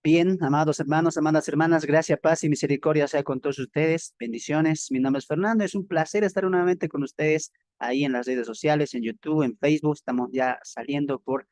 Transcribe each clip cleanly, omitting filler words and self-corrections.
Bien, amados hermanos, amadas hermanas, gracia, paz y misericordia sea con todos ustedes. Bendiciones. Mi nombre es Fernando. Es un placer estar nuevamente con ustedes ahí en las redes sociales, en YouTube, en Facebook. Estamos ya saliendo por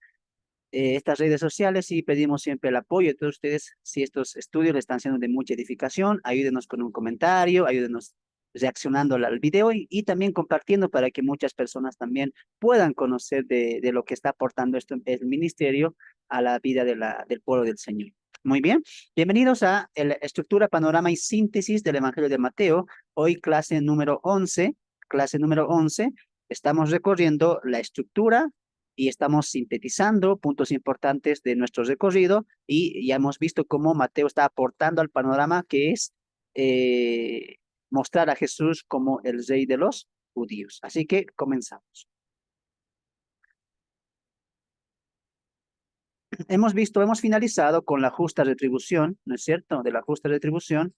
estas redes sociales y pedimos siempre el apoyo de todos ustedes. Si estos estudios le están siendo de mucha edificación, ayúdenos con un comentario, ayúdenos reaccionando al video y también compartiendo para que muchas personas también puedan conocer de lo que está aportando esto, el ministerio a la vida del pueblo del Señor. Muy bien, bienvenidos a la estructura, panorama y síntesis del Evangelio de Mateo. Hoy clase número 11. Estamos recorriendo la estructura y estamos sintetizando puntos importantes de nuestro recorrido y ya hemos visto cómo Mateo está aportando al panorama que es eh, mostrar a Jesús como el rey de los judíos. Así que comenzamos. Hemos finalizado con la justa retribución, ¿no es cierto? De la justa retribución.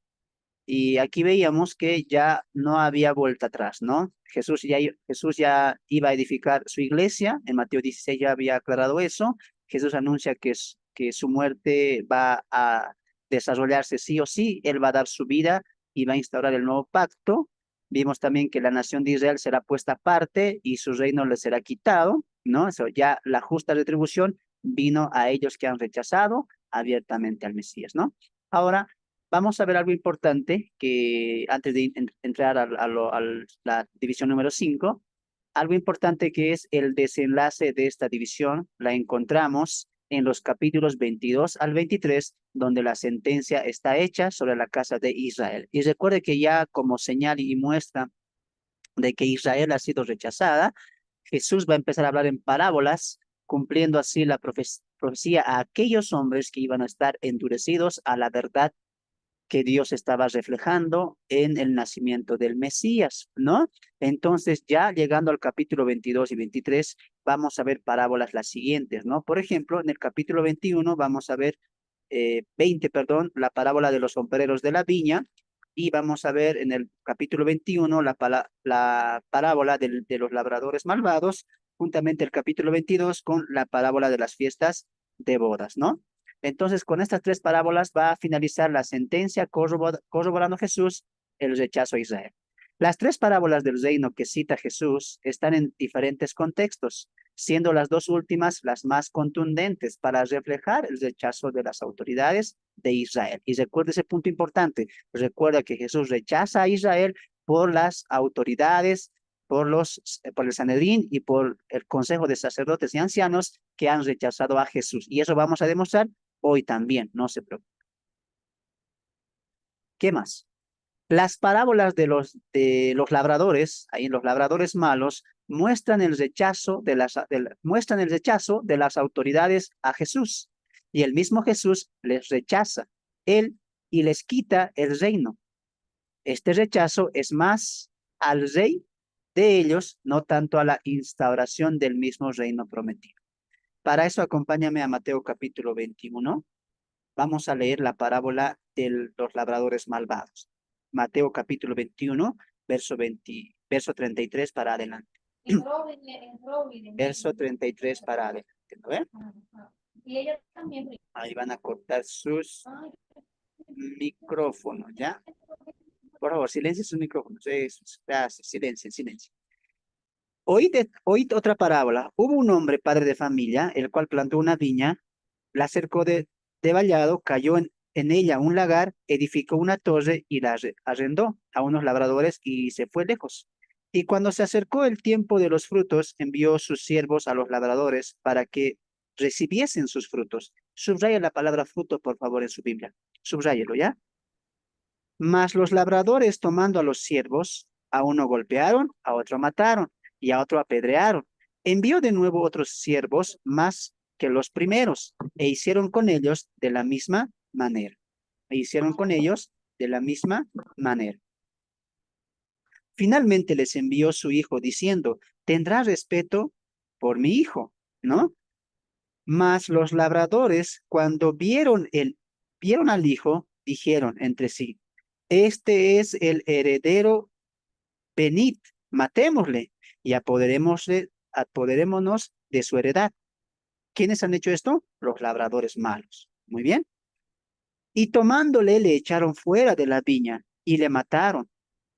Y aquí veíamos que ya no había vuelta atrás, ¿no? Jesús ya iba a edificar su iglesia, en Mateo 16 ya había aclarado eso. Jesús anuncia que su muerte va a desarrollarse sí o sí, él va a dar su vida y va a instaurar el nuevo pacto. Vimos también que la nación de Israel será puesta aparte y su reino le será quitado, ¿no? Eso ya la justa retribución vino a ellos que han rechazado abiertamente al Mesías, ¿no? Ahora, vamos a ver algo importante que antes de entrar la división número 5, algo importante que es el desenlace de esta división, la encontramos en los capítulos 22 al 23, donde la sentencia está hecha sobre la casa de Israel. Y recuerde que ya como señal y muestra de que Israel ha sido rechazada, Jesús va a empezar a hablar en parábolas, cumpliendo así la profecía a aquellos hombres que iban a estar endurecidos a la verdad que Dios estaba reflejando en el nacimiento del Mesías, ¿no? Entonces, ya llegando al capítulo 22 y 23, vamos a ver parábolas las siguientes, ¿no? Por ejemplo, en el capítulo 21 vamos a ver, 20, perdón, la parábola de los sombreros de la viña, y vamos a ver en el capítulo 21 la parábola de los labradores malvados, juntamente el capítulo 22 con la parábola de las fiestas de bodas, ¿no? Entonces, con estas tres parábolas va a finalizar la sentencia corroborando Jesús el rechazo a Israel. Las tres parábolas del reino que cita Jesús están en diferentes contextos, siendo las dos últimas las más contundentes para reflejar el rechazo de las autoridades de Israel. Y recuerda ese punto importante, recuerda que Jesús rechaza a Israel por las autoridades, por el Sanedrín y por el Consejo de Sacerdotes y Ancianos que han rechazado a Jesús. Y eso vamos a demostrar hoy también, no se preocupe. ¿Qué más? Las parábolas de los labradores, ahí los labradores malos, muestran el rechazo de las autoridades a Jesús. Y el mismo Jesús les rechaza, él, y les quita el reino. Este rechazo es más al rey de ellos, no tanto a la instauración del mismo reino prometido. Para eso acompáñame a Mateo capítulo 21. Vamos a leer la parábola de los labradores malvados. Mateo capítulo 21, verso 33 para adelante. Verso 33 para adelante, ¿no ven? Ahí van a cortar sus micrófonos, ¿ya? Por favor, silencien sus micrófonos. Eso, gracias, silencio, silencio. Oíd otra parábola. Hubo un hombre, padre de familia, el cual plantó una viña, la cercó de vallado, cayó en ella un lagar, edificó una torre y la arrendó a unos labradores y se fue lejos. Y cuando se acercó el tiempo de los frutos, envió sus siervos a los labradores para que recibiesen sus frutos. Subraya la palabra fruto, por favor, en su Biblia. Subráyelo, ¿ya? Mas los labradores, tomando a los siervos, a uno golpearon, a otro mataron y a otro apedrearon. Envió de nuevo otros siervos más que los primeros e hicieron con ellos de la misma manera. E hicieron con ellos de la misma manera. Finalmente les envió su hijo diciendo, tendrá respeto por mi hijo, ¿no? Mas los labradores, cuando vieron al hijo, dijeron entre sí, este es el heredero, venid, matémosle y apoderémonos de su heredad. ¿Quiénes han hecho esto? Los labradores malos. Muy bien. Y tomándole le echaron fuera de la viña y le mataron.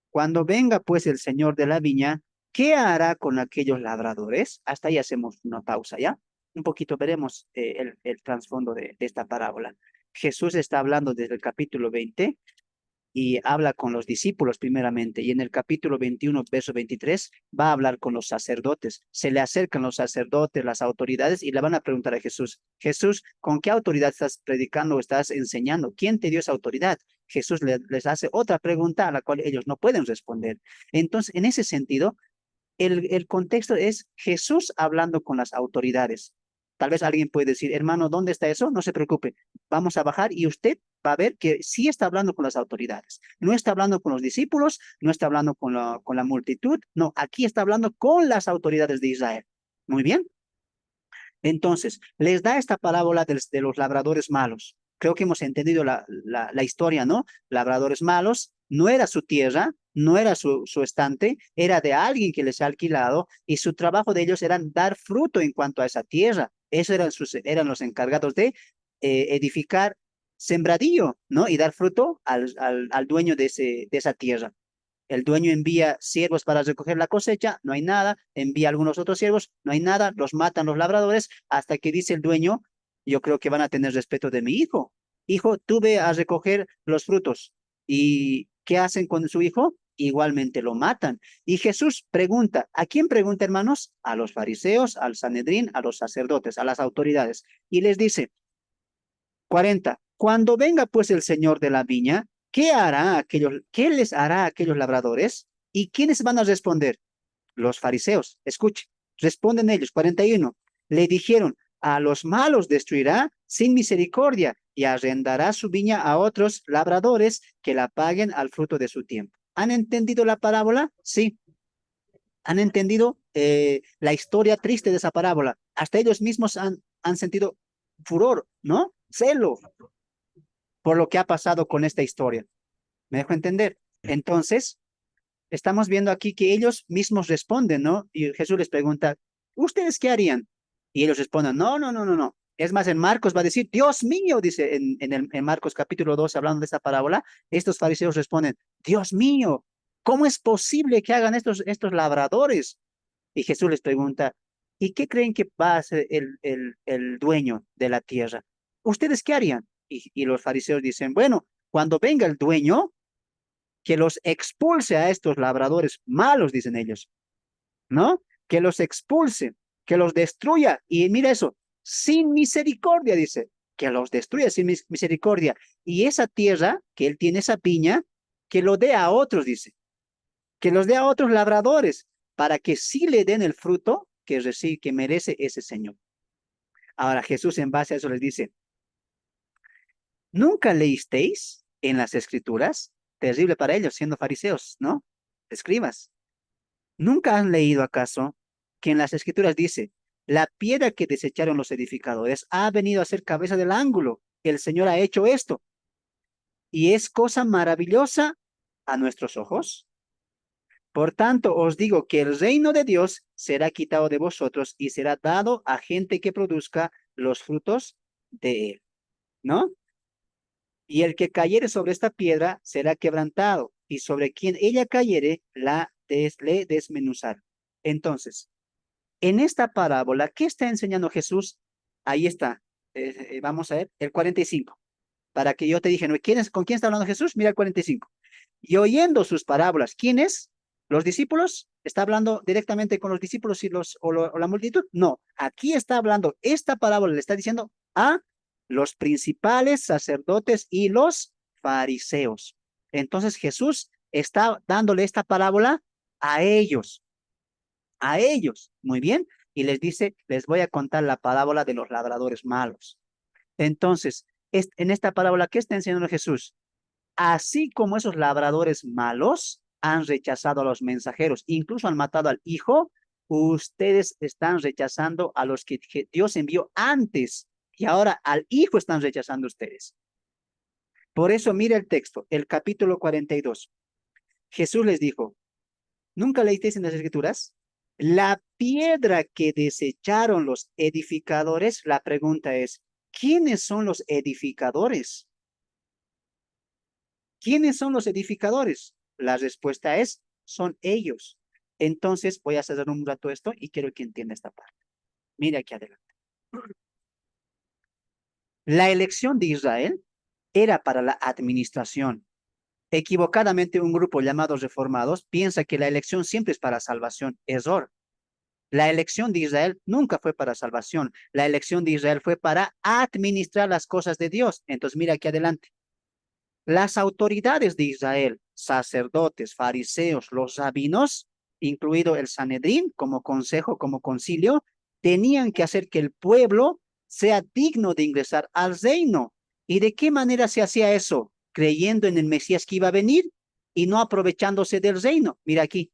Cuando venga pues el señor de la viña, ¿qué hará con aquellos labradores? Hasta ahí hacemos una pausa, ¿ya? Un poquito veremos el trasfondo de esta parábola. Jesús está hablando desde el capítulo 20 y habla con los discípulos primeramente, y en el capítulo 21, verso 23, va a hablar con los sacerdotes. Se le acercan los sacerdotes, las autoridades, y le van a preguntar a Jesús, Jesús, ¿con qué autoridad estás predicando o estás enseñando? ¿Quién te dio esa autoridad? Jesús les hace otra pregunta a la cual ellos no pueden responder. Entonces, en ese sentido, el contexto es Jesús hablando con las autoridades. Tal vez alguien puede decir, hermano, ¿dónde está eso? No se preocupe, vamos a bajar y usted va a ver que sí está hablando con las autoridades. No está hablando con los discípulos, no está hablando con la multitud, no, aquí está hablando con las autoridades de Israel. Muy bien. Entonces, les da esta parábola de los labradores malos. Creo que hemos entendido la historia, ¿no? Labradores malos, no era su tierra, no era su estante, era de alguien que les ha alquilado y su trabajo de ellos era dar fruto en cuanto a esa tierra. Eso eran los encargados de edificar sembradío, ¿no? Y dar fruto al dueño de esa tierra. El dueño envía siervos para recoger la cosecha, no hay nada, envía algunos otros siervos, no hay nada, los matan los labradores, hasta que dice el dueño, yo creo que van a tener respeto de mi hijo. Hijo, tú ve a recoger los frutos. ¿Y qué hacen con su hijo? Igualmente lo matan. Y Jesús pregunta, ¿a quién pregunta, hermanos? A los fariseos, al Sanedrín, a los sacerdotes, a las autoridades. Y les dice, 40. Cuando venga pues el señor de la viña, qué les hará a aquellos labradores? ¿Y quiénes van a responder? Los fariseos. Escuche, responden ellos. 41. Le dijeron, a los malos destruirá sin misericordia y arrendará su viña a otros labradores que la paguen al fruto de su tiempo. ¿Han entendido la parábola? Sí. ¿Han entendido la historia triste de esa parábola? Hasta ellos mismos han sentido furor, ¿no? Celo por lo que ha pasado con esta historia. ¿Me dejo entender? Entonces, estamos viendo aquí que ellos mismos responden, ¿no? Y Jesús les pregunta, ¿ustedes qué harían? Y ellos responden, no, no, no, no, no. Es más, en Marcos va a decir, Dios mío, dice en Marcos capítulo 12, hablando de esta parábola, estos fariseos responden, Dios mío, ¿cómo es posible que hagan estos labradores? Y Jesús les pregunta, ¿y qué creen que va a hacer el dueño de la tierra? ¿Ustedes qué harían? Y los fariseos dicen, bueno, cuando venga el dueño, que los expulse a estos labradores malos, dicen ellos, ¿no? Que los expulse, que los destruya. Y mira eso, sin misericordia, dice, que los destruya sin misericordia. Y esa tierra, que él tiene esa piña, que lo dé a otros, dice, que los dé a otros labradores, para que sí le den el fruto que merece ese señor. Ahora Jesús en base a eso les dice, ¿nunca leísteis en las escrituras? Terrible para ellos, siendo fariseos, ¿no? Escribas. ¿Nunca han leído acaso que en las escrituras dice, la piedra que desecharon los edificadores ha venido a ser cabeza del ángulo? El Señor ha hecho esto y es cosa maravillosa a nuestros ojos. Por tanto, os digo que el reino de Dios será quitado de vosotros y será dado a gente que produzca los frutos de él, ¿no? Y el que cayere sobre esta piedra será quebrantado, y sobre quien ella cayere le desmenuzará. Entonces, en esta parábola, ¿qué está enseñando Jesús? Ahí está. Vamos a ver, el 45. Para que yo te dije, ¿no? ¿Con quién está hablando Jesús? Mira el 45. Y oyendo sus parábolas, ¿quiénes? ¿Los discípulos? ¿Está hablando directamente con los discípulos o la multitud? No, aquí está hablando, esta parábola le está diciendo a los principales sacerdotes y los fariseos. Entonces Jesús está dándole esta parábola a ellos, a ellos, muy bien, y les dice, les voy a contar la parábola de los labradores malos. Entonces, en esta parábola, ¿qué está enseñando Jesús? Así como esos labradores malos han rechazado a los mensajeros, incluso han matado al hijo, ustedes están rechazando a los que Dios envió antes y ahora al hijo están rechazando ustedes. Por eso mira el texto, el capítulo 42. Jesús les dijo, ¿nunca leísteis en las escrituras? La piedra que desecharon los edificadores, la pregunta es, ¿quiénes son los edificadores? ¿Quiénes son los edificadores? La respuesta es, son ellos. Entonces voy a hacer un rato esto y quiero que entienda esta parte. Mire aquí adelante. La elección de Israel era para la administración. Equivocadamente, un grupo llamado reformados piensa que la elección siempre es para salvación. Error. La elección de Israel nunca fue para salvación. La elección de Israel fue para administrar las cosas de Dios. Entonces, mira aquí adelante. Las autoridades de Israel, sacerdotes, fariseos, los rabinos, incluido el Sanedrín como consejo, como concilio, tenían que hacer que el pueblo sea digno de ingresar al reino. ¿Y de qué manera se hacía eso? Creyendo en el Mesías que iba a venir y no aprovechándose del reino. Mira aquí.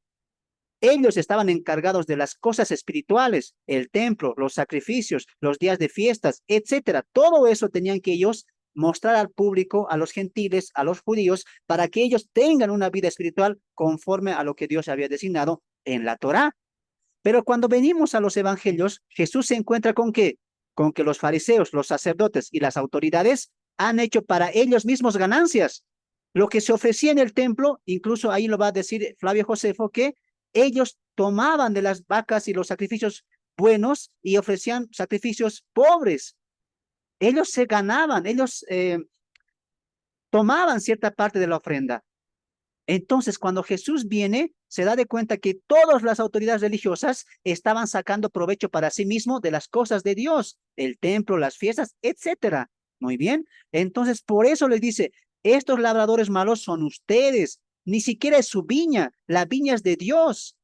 Ellos estaban encargados de las cosas espirituales, el templo, los sacrificios, los días de fiestas, etcétera. Todo eso tenían que ellos mostrar al público, a los gentiles, a los judíos, para que ellos tengan una vida espiritual conforme a lo que Dios había designado en la Torá. Pero cuando venimos a los evangelios, Jesús se encuentra con qué? Con que los fariseos, los sacerdotes y las autoridades han hecho para ellos mismos ganancias. Lo que se ofrecía en el templo, incluso ahí lo va a decir Flavio Josefo, que ellos tomaban de las vacas y los sacrificios buenos y ofrecían sacrificios pobres. Ellos se ganaban, ellos tomaban cierta parte de la ofrenda. Entonces, cuando Jesús viene, se da de cuenta que todas las autoridades religiosas estaban sacando provecho para sí mismo de las cosas de Dios, el templo, las fiestas, etcétera. Muy bien. Entonces, por eso les dice, estos labradores malos son ustedes. Ni siquiera es su viña, la viña es de Dios.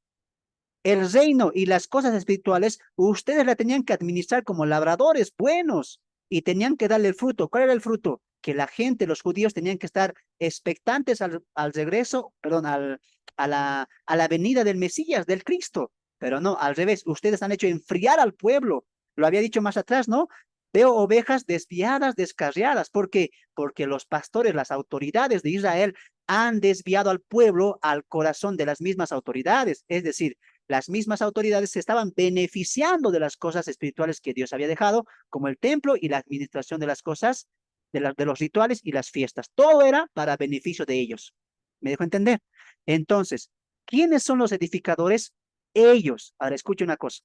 El reino y las cosas espirituales, ustedes la tenían que administrar como labradores buenos y tenían que darle el fruto. ¿Cuál era el fruto? Que la gente, los judíos, tenían que estar expectantes al regreso, perdón, a la venida del Mesías, del Cristo. Pero no, al revés, ustedes han hecho enfriar al pueblo. Lo había dicho más atrás, ¿no? Veo ovejas desviadas, descarriadas. ¿Por qué? Porque los pastores, las autoridades de Israel han desviado al pueblo al corazón de las mismas autoridades. Es decir, las mismas autoridades se estaban beneficiando de las cosas espirituales que Dios había dejado, como el templo y la administración de las cosas, de los rituales y las fiestas. Todo era para beneficio de ellos. ¿Me dejo entender? Entonces, ¿quiénes son los edificadores? Ellos. Ahora, escuche una cosa.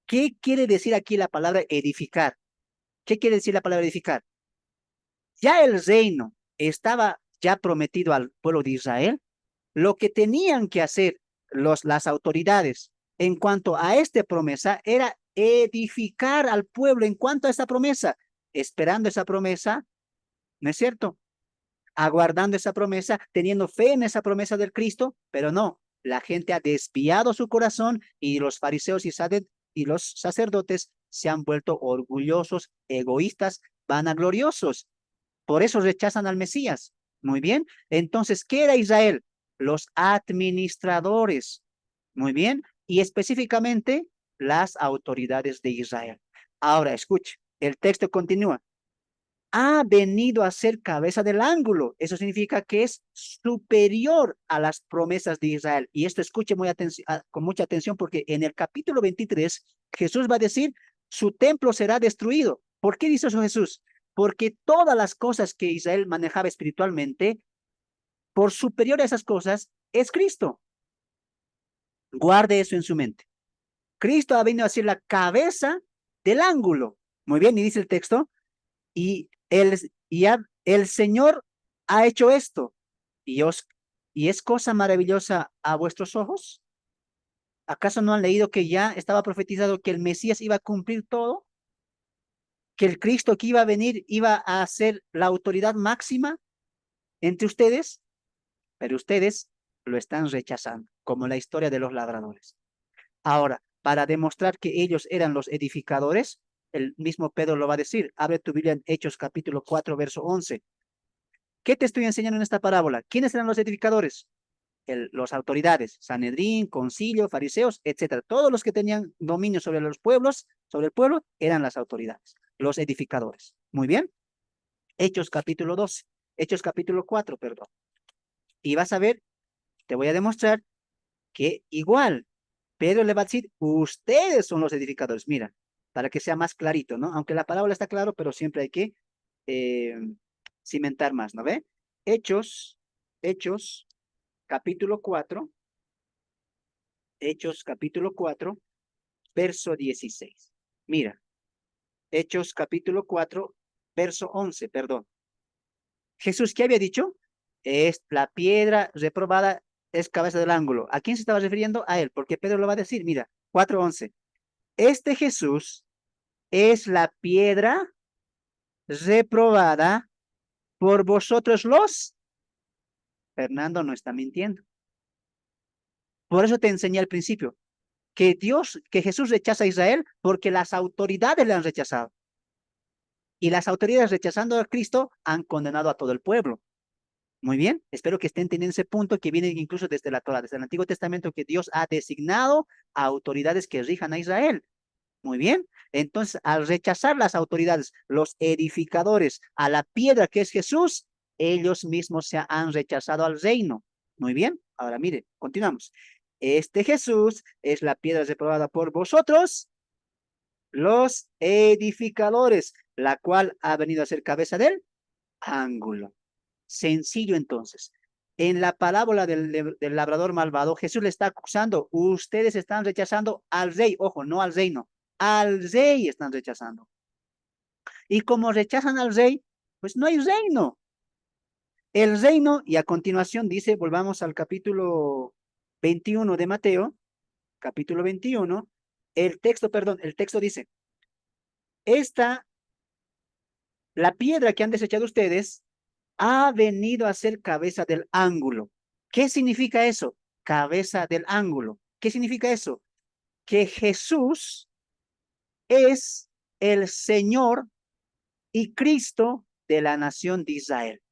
¿Qué quiere decir aquí la palabra edificar? ¿Qué quiere decir la palabra edificar? Ya el reino estaba ya prometido al pueblo de Israel. Lo que tenían que hacer las autoridades en cuanto a esta promesa era edificar al pueblo en cuanto a esta promesa, esperando esa promesa, ¿no es cierto? Aguardando esa promesa, teniendo fe en esa promesa del Cristo, pero no, la gente ha desviado su corazón y los fariseos y los sacerdotes se han vuelto orgullosos, egoístas, vanagloriosos. Por eso rechazan al Mesías. Muy bien. Entonces, ¿qué era Israel? Los administradores. Muy bien. Y específicamente las autoridades de Israel. Ahora, escuche, el texto continúa. Ha venido a ser cabeza del ángulo. Eso significa que es superior a las promesas de Israel. Y esto escuche con mucha atención porque en el capítulo 23 Jesús va a decir, su templo será destruido. ¿Por qué dice eso Jesús? Porque todas las cosas que Israel manejaba espiritualmente, por superior a esas cosas, es Cristo. Guarde eso en su mente. Cristo ha venido a ser la cabeza del ángulo. Muy bien, y dice el texto, el Señor ha hecho esto, y, y es cosa maravillosa a vuestros ojos. ¿Acaso no han leído que ya estaba profetizado que el Mesías iba a cumplir todo? ¿Que el Cristo que iba a venir iba a ser la autoridad máxima entre ustedes? Pero ustedes lo están rechazando, como la historia de los labradores. Ahora, para demostrar que ellos eran los edificadores, el mismo Pedro lo va a decir. Abre tu Biblia en Hechos capítulo 4, verso 11. ¿Qué te estoy enseñando en esta parábola? ¿Quiénes eran los edificadores? Los autoridades, Sanedrín, concilio, fariseos, etcétera. Todos los que tenían dominio sobre los pueblos, sobre el pueblo, eran las autoridades, los edificadores. Muy bien. Hechos capítulo 12, Hechos capítulo 4, perdón. Y vas a ver, te voy a demostrar que igual, Pedro le va a decir, ustedes son los edificadores. Mira, para que sea más clarito, ¿no? Aunque la parábola está claro, pero siempre hay que eh, cimentar más, ¿no ve? Hechos, Hechos, capítulo 4, Hechos, capítulo 4, verso 16. Mira, Hechos, capítulo 4, verso 11, perdón. Jesús, ¿qué había dicho? Es la piedra reprobada, es cabeza del ángulo. ¿A quién se estaba refiriendo? A él, porque Pedro lo va a decir. Mira, 4:11. Este Jesús es la piedra reprobada por vosotros los. Fernando no está mintiendo. Por eso te enseñé al principio que Jesús rechaza a Israel porque las autoridades le han rechazado. Y las autoridades rechazando a Cristo han condenado a todo el pueblo. Muy bien, espero que estén teniendo ese punto que viene incluso desde la Torá, desde el Antiguo Testamento, que Dios ha designado a autoridades que rijan a Israel. Muy bien, entonces al rechazar las autoridades, los edificadores, a la piedra que es Jesús, ellos mismos se han rechazado al reino. Muy bien, ahora mire, continuamos. Este Jesús es la piedra reprobada por vosotros, los edificadores, la cual ha venido a ser cabeza del ángulo. Sencillo entonces. En la parábola del labrador malvado, Jesús le está acusando, ustedes están rechazando al rey, ojo, no al reino, al rey están rechazando. Y como rechazan al rey, pues no hay reino. El reino, y a continuación dice, volvamos al capítulo 21 de Mateo, capítulo 21, el texto dice, esta, la piedra que han desechado ustedes, ha venido a ser cabeza del ángulo. ¿Qué significa eso? Cabeza del ángulo. ¿Qué significa eso? Que Jesús es el Señor y Cristo de la nación de Israel.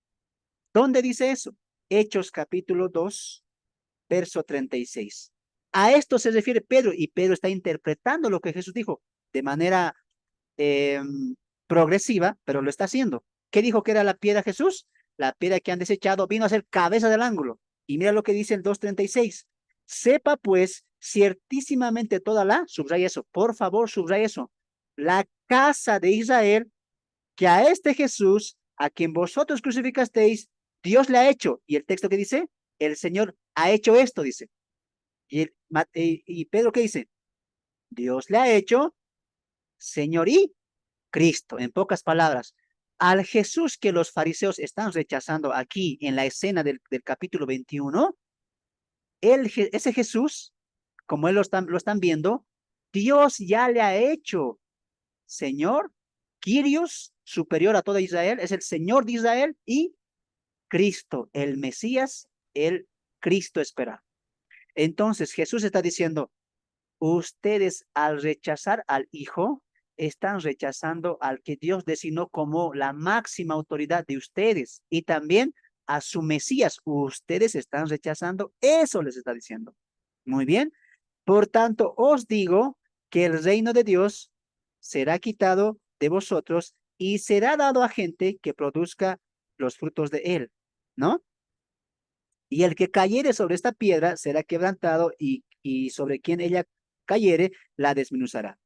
¿Dónde dice eso? Hechos capítulo 2, verso 36. A esto se refiere Pedro y Pedro está interpretando lo que Jesús dijo de manera eh, progresiva, pero lo está haciendo. ¿Qué dijo que era la piedra Jesús? La piedra que han desechado vino a ser cabeza del ángulo. Y mira lo que dice el 2:36. Sepa pues ciertísimamente toda subraya eso, por favor, subraya eso, la casa de Israel, que a este Jesús, a quien vosotros crucificasteis, Dios le ha hecho. Y el texto que dice, el Señor ha hecho esto, dice. Y Pedro, ¿qué dice? Dios le ha hecho Señor y Cristo. En pocas palabras, al Jesús que los fariseos están rechazando aquí en la escena del capítulo 21, ese Jesús, como él lo están viendo, Dios ya le ha hecho Señor, Kyrios, superior a toda Israel, es el Señor de Israel, y Cristo, el Mesías, el Cristo esperado. Entonces Jesús está diciendo, ustedes al rechazar al Hijo, están rechazando al que Dios designó como la máxima autoridad de ustedes y también a su Mesías. Ustedes están rechazando, eso les está diciendo. Muy bien. Por tanto, os digo que el reino de Dios será quitado de vosotros y será dado a gente que produzca los frutos de él, ¿no? Y el que cayere sobre esta piedra será quebrantado y sobre quien ella cayere la desmenuzará.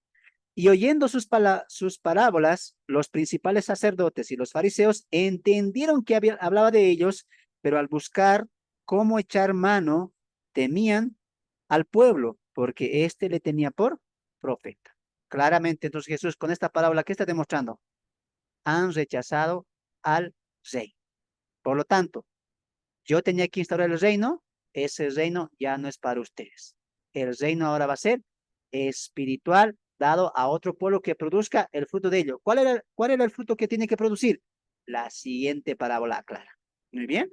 Y oyendo sus parábolas, los principales sacerdotes y los fariseos entendieron que hablaba de ellos, pero al buscar cómo echar mano, temían al pueblo, porque éste le tenía por profeta. Claramente, entonces Jesús con esta parábola, ¿qué está demostrando? Han rechazado al rey. Por lo tanto, yo tenía que instaurar el reino, ese reino ya no es para ustedes. El reino ahora va a ser espiritual, dado a otro pueblo que produzca el fruto de ello. ¿Cuál era el fruto que tiene que producir? La siguiente parábola clara. Muy bien.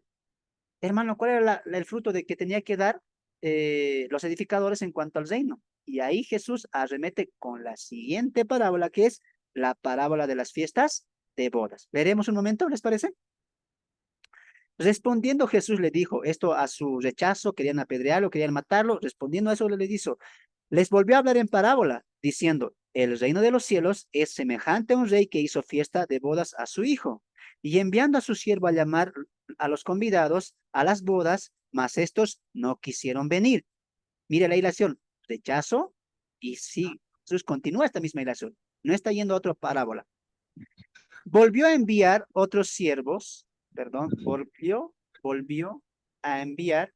Hermano, ¿cuál era el fruto de que tenía que dar los edificadores en cuanto al reino? Y ahí Jesús arremete con la siguiente parábola, que es la parábola de las fiestas de bodas. Veremos un momento, ¿les parece? Respondiendo Jesús le dijo esto a su rechazo, querían apedrearlo, querían matarlo, respondiendo a eso le dijo, les volvió a hablar en parábola, diciendo, el reino de los cielos es semejante a un rey que hizo fiesta de bodas a su hijo, y enviando a su siervo a llamar a los convidados a las bodas, mas estos no quisieron venir. Mire la ilación, rechazo, y sí, Jesús continúa esta misma ilación, no está yendo a otra parábola. Volvió a enviar otros siervos perdón, volvió a enviar,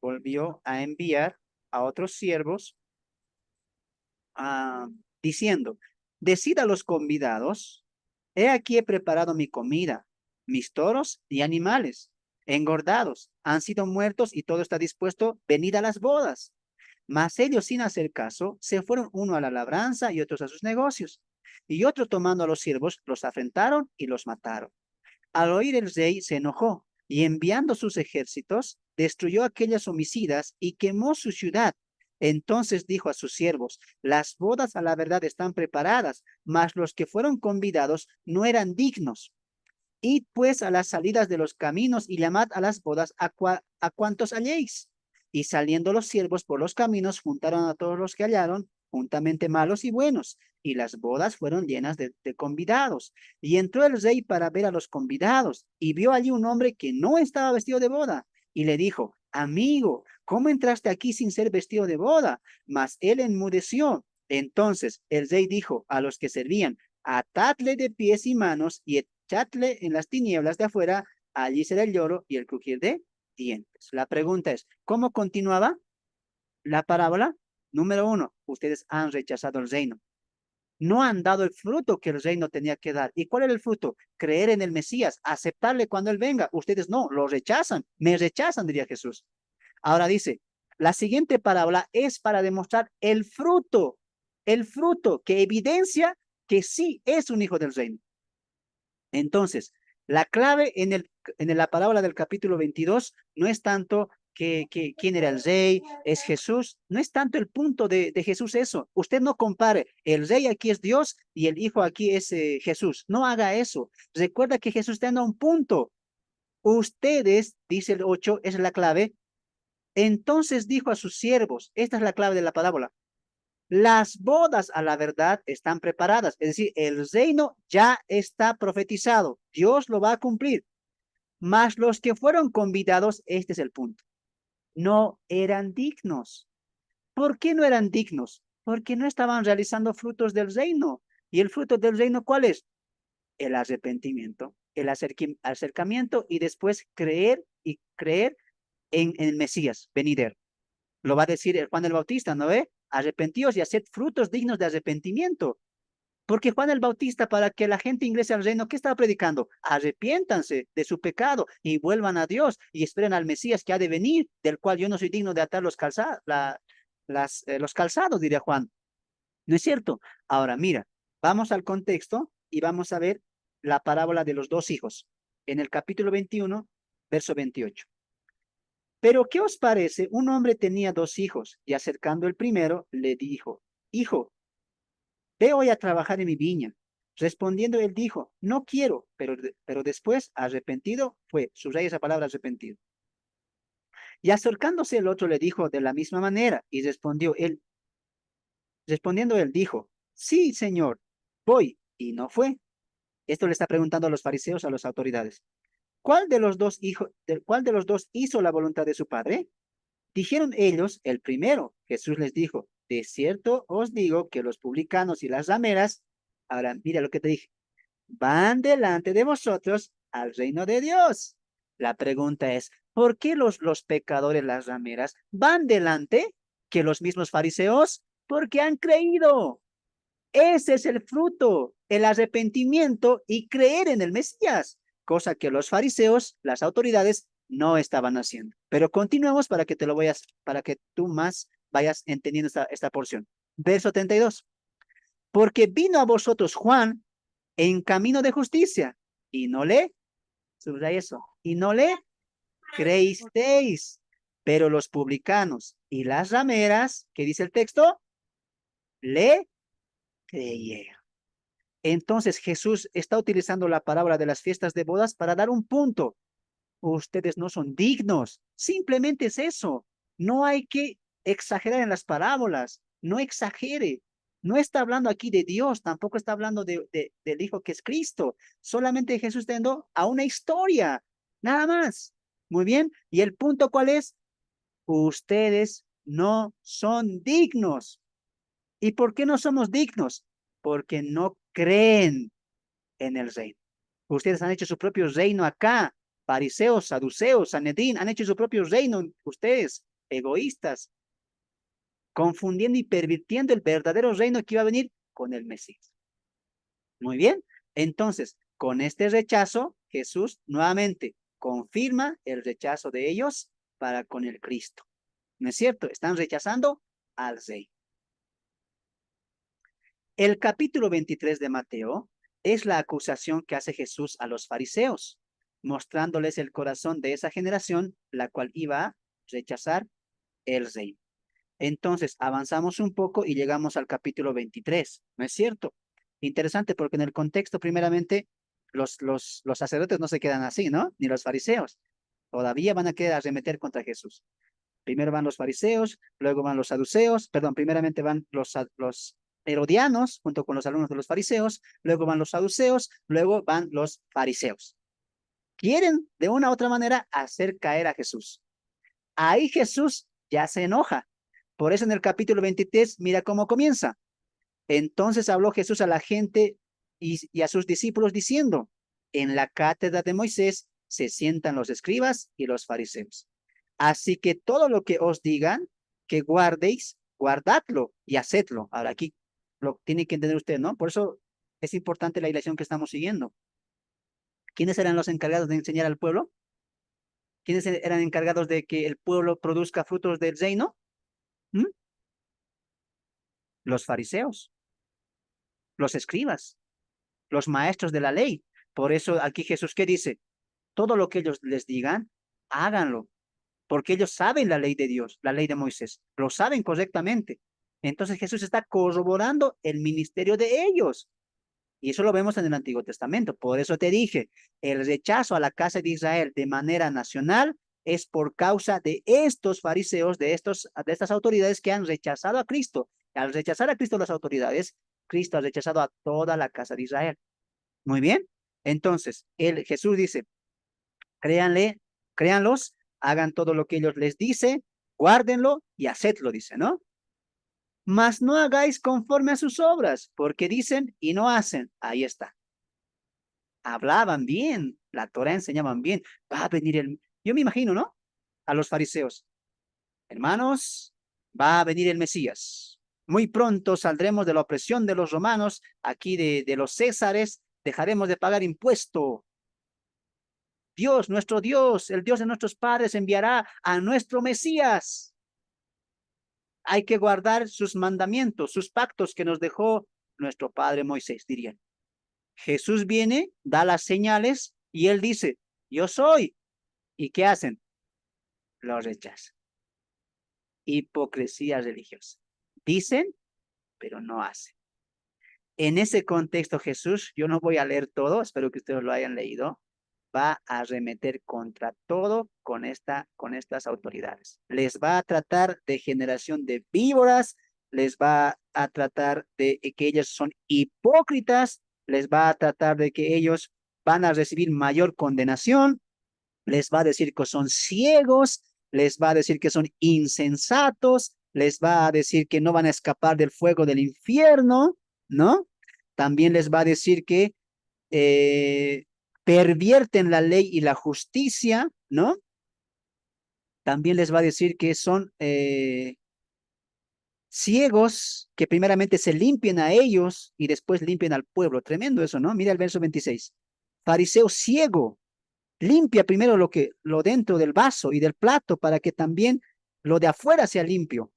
volvió a enviar a otros siervos ah, diciendo, decid a los convidados, he aquí he preparado mi comida, mis toros y animales, engordados, han sido muertos y todo está dispuesto, venid a las bodas. Mas ellos, sin hacer caso, se fueron uno a la labranza y otros a sus negocios. Y otro, tomando a los siervos, los afrentaron y los mataron. Al oír el rey se enojó y enviando sus ejércitos, destruyó aquellas homicidas y quemó su ciudad. Entonces dijo a sus siervos, las bodas a la verdad están preparadas, mas los que fueron convidados no eran dignos. Id pues a las salidas de los caminos y llamad a las bodas a cuantos halléis. Y saliendo los siervos por los caminos, juntaron a todos los que hallaron, juntamente malos y buenos, y las bodas fueron llenas de convidados. Y entró el rey para ver a los convidados, y vio allí un hombre que no estaba vestido de boda, y le dijo, amigo, ¿cómo entraste aquí sin ser vestido de boda? Mas él enmudeció. Entonces el rey dijo a los que servían, atadle de pies y manos y echadle en las tinieblas de afuera, allí será el lloro y el crujir de dientes. La pregunta es, ¿cómo continuaba la parábola? Número uno, ustedes han rechazado el reino. No han dado el fruto que el reino tenía que dar. ¿Y cuál era el fruto? Creer en el Mesías, aceptarle cuando Él venga. Ustedes no, lo rechazan, me rechazan, diría Jesús. Ahora dice, la siguiente parábola es para demostrar el fruto que evidencia que sí es un hijo del reino. Entonces, la clave en la parábola del capítulo 22 no es tanto quién era el rey, es Jesús, no es tanto el punto de Jesús eso. Usted no compare, el rey aquí es Dios y el hijo aquí es Jesús. No haga eso. Recuerda que Jesús está dando un punto. Ustedes, dice el 8, es la clave. Entonces dijo a sus siervos, esta es la clave de la parábola, las bodas a la verdad están preparadas, es decir, el reino ya está profetizado, Dios lo va a cumplir, mas los que fueron convidados, este es el punto, no eran dignos. ¿Por qué no eran dignos? Porque no estaban realizando frutos del reino. ¿Y el fruto del reino cuál es? El arrepentimiento, el acercamiento y después creer en el Mesías venidero. Lo va a decir el Juan el Bautista, ¿no ve? Arrepentíos y haced frutos dignos de arrepentimiento. Porque Juan el Bautista, para que la gente ingrese al reino, ¿qué estaba predicando? Arrepiéntanse de su pecado y vuelvan a Dios y esperen al Mesías que ha de venir, del cual yo no soy digno de atar los calzados, diría Juan. ¿No es cierto? Ahora, mira, vamos al contexto y vamos a ver la parábola de los dos hijos en el capítulo 21, verso 28. Pero, ¿qué os parece? Un hombre tenía dos hijos y acercando el primero le dijo, hijo, ve hoy a trabajar en mi viña. Respondiendo él dijo, no quiero, pero después arrepentido fue, subraya esa palabra arrepentido. Y acercándose el otro le dijo de la misma manera y respondiendo él dijo, sí, señor, voy, y no fue. Esto le está preguntando a los fariseos, a las autoridades. ¿Cuál de los dos hizo la voluntad de su padre? Dijeron ellos, el primero. Jesús les dijo, de cierto os digo que los publicanos y las rameras, ahora mira lo que te dije, van delante de vosotros al reino de Dios. La pregunta es, ¿por qué los pecadores, las rameras, van delante que los mismos fariseos? Porque han creído. Ese es el fruto, el arrepentimiento y creer en el Mesías, cosa que los fariseos, las autoridades, no estaban haciendo. Pero continuemos para que tú más vayas entendiendo esta porción. Verso 32. Porque vino a vosotros Juan en camino de justicia y no le, subraya eso, y no le creísteis. Pero los publicanos y las rameras, ¿qué dice el texto? Le creyeron. Entonces Jesús está utilizando la palabra de las fiestas de bodas para dar un punto. Ustedes no son dignos. Simplemente es eso. No hay que exagerar en las parábolas. No exagere. No está hablando aquí de Dios, tampoco está hablando del Hijo que es Cristo. Solamente Jesús está dando a una historia. Nada más. Muy bien. ¿Y el punto cuál es? Ustedes no son dignos. ¿Y por qué no somos dignos? Porque no creen en el reino. Ustedes han hecho su propio reino acá. Fariseos, saduceos, Sanedrín, han hecho su propio reino. Ustedes, egoístas, confundiendo y pervirtiendo el verdadero reino que iba a venir con el Mesías. Muy bien. Entonces, con este rechazo, Jesús nuevamente confirma el rechazo de ellos para con el Cristo. ¿No es cierto? Están rechazando al Rey. El capítulo 23 de Mateo es la acusación que hace Jesús a los fariseos, mostrándoles el corazón de esa generación, la cual iba a rechazar el Rey. Entonces, avanzamos un poco y llegamos al capítulo 23, ¿no es cierto? Interesante porque en el contexto, primeramente, los sacerdotes no se quedan así, ¿no? Ni los fariseos. Todavía van a querer arremeter contra Jesús. Primero van los fariseos, luego van los saduceos, perdón, primeramente van los herodianos junto con los alumnos de los fariseos, luego van los saduceos, luego van los fariseos. Quieren de una u otra manera hacer caer a Jesús. Ahí Jesús ya se enoja. Por eso en el capítulo 23, mira cómo comienza. Entonces habló Jesús a la gente y a sus discípulos diciendo, en la cátedra de Moisés se sientan los escribas y los fariseos. Así que todo lo que os digan que guardéis, guardadlo y hacedlo. Ahora aquí lo tiene que entender usted, ¿no? Por eso es importante la elección que estamos siguiendo. ¿Quiénes eran los encargados de enseñar al pueblo? ¿Quiénes eran encargados de que el pueblo produzca frutos del reino? ¿Mm? Los fariseos, los escribas, los maestros de la ley. Por eso aquí Jesús, ¿qué dice? Todo lo que ellos les digan, háganlo, porque ellos saben la ley de Dios, la ley de Moisés, lo saben correctamente. Entonces Jesús está corroborando el ministerio de ellos. Y eso lo vemos en el Antiguo Testamento. Por eso te dije, el rechazo a la casa de Israel de manera nacional es por causa de estos fariseos, de estas autoridades que han rechazado a Cristo. Al rechazar a Cristo las autoridades, Cristo ha rechazado a toda la casa de Israel. Muy bien. Entonces, Jesús dice, créanlos, hagan todo lo que ellos les dice, guárdenlo y hacedlo, dice, ¿no? Mas no hagáis conforme a sus obras, porque dicen y no hacen. Ahí está. Hablaban bien, la Torah enseñaban bien. Va a venir yo me imagino, ¿no? A los fariseos. Hermanos, va a venir el Mesías. Muy pronto saldremos de la opresión de los romanos, aquí de los césares, dejaremos de pagar impuesto. Dios, nuestro Dios, el Dios de nuestros padres, enviará a nuestro Mesías. Hay que guardar sus mandamientos, sus pactos que nos dejó nuestro padre Moisés, dirían. Jesús viene, da las señales y él dice, yo soy. ¿Y qué hacen? Lo rechazan. Hipocresía religiosa. Dicen, pero no hacen. En ese contexto, Jesús, yo no voy a leer todo, espero que ustedes lo hayan leído, va a arremeter contra todo con estas autoridades. Les va a tratar de generación de víboras, les va a tratar de que ellos son hipócritas, les va a tratar de que ellos van a recibir mayor condenación, les va a decir que son ciegos, les va a decir que son insensatos, les va a decir que no van a escapar del fuego del infierno, ¿no? También les va a decir que pervierten la ley y la justicia, ¿no? También les va a decir que son ciegos, que primeramente se limpien a ellos y después limpien al pueblo. Tremendo eso, ¿no? Mira el verso 26. Fariseo ciego, limpia primero lo dentro del vaso y del plato para que también lo de afuera sea limpio.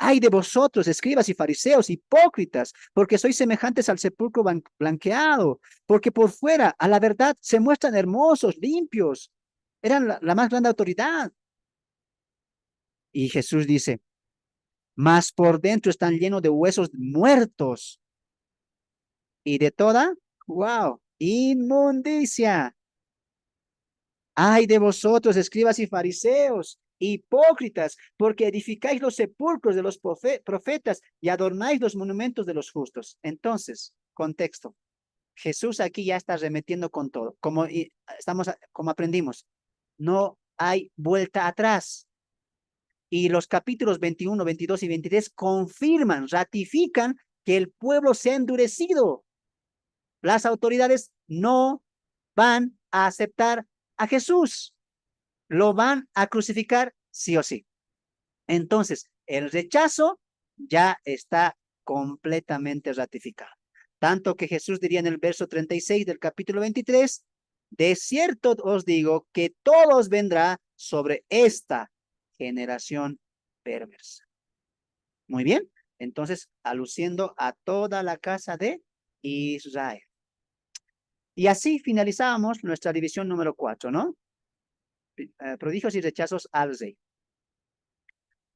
Ay de vosotros, escribas y fariseos, hipócritas, porque sois semejantes al sepulcro blanqueado, porque por fuera, a la verdad, se muestran hermosos, limpios. Eran la más grande autoridad. Y Jesús dice, mas por dentro están llenos de huesos muertos y de toda, wow, inmundicia. Ay de vosotros, escribas y fariseos, hipócritas, porque edificáis los sepulcros de los profetas y adornáis los monumentos de los justos. Entonces, contexto. Jesús aquí ya está remetiendo con todo. Como aprendimos, no hay vuelta atrás. Y los capítulos 21, 22 y 23 confirman, ratifican que el pueblo se ha endurecido. Las autoridades no van a aceptar a Jesús. Lo van a crucificar sí o sí. Entonces, el rechazo ya está completamente ratificado. Tanto que Jesús diría en el verso 36 del capítulo 23, de cierto os digo que todos vendrá sobre esta generación perversa. Muy bien, entonces aluciendo a toda la casa de Israel. Y así finalizábamos nuestra división número 4, ¿no? Prodigios y rechazos al rey.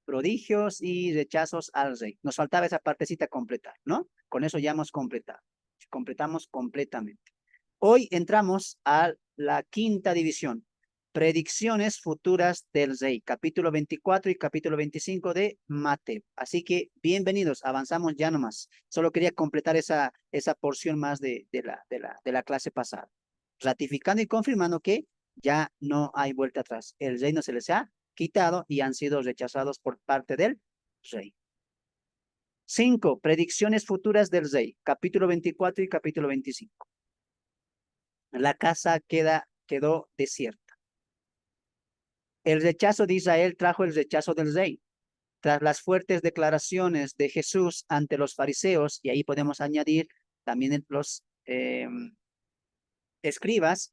Prodigios y rechazos al rey. Nos faltaba esa partecita completar, ¿no? Con eso ya hemos completado. Completamos completamente. Hoy entramos a la quinta división. Predicciones futuras del rey. Capítulo 24 y capítulo 25 de Mateo. Así que bienvenidos. Avanzamos ya nomás. Solo quería completar esa porción más de la clase pasada. Ratificando y confirmando que ya no hay vuelta atrás. El reino se les ha quitado y han sido rechazados por parte del rey. 5. Predicciones futuras del rey. Capítulo 24 y capítulo 25. La casa quedó desierta. El rechazo de Israel trajo el rechazo del rey. Tras las fuertes declaraciones de Jesús ante los fariseos, y ahí podemos añadir también los escribas,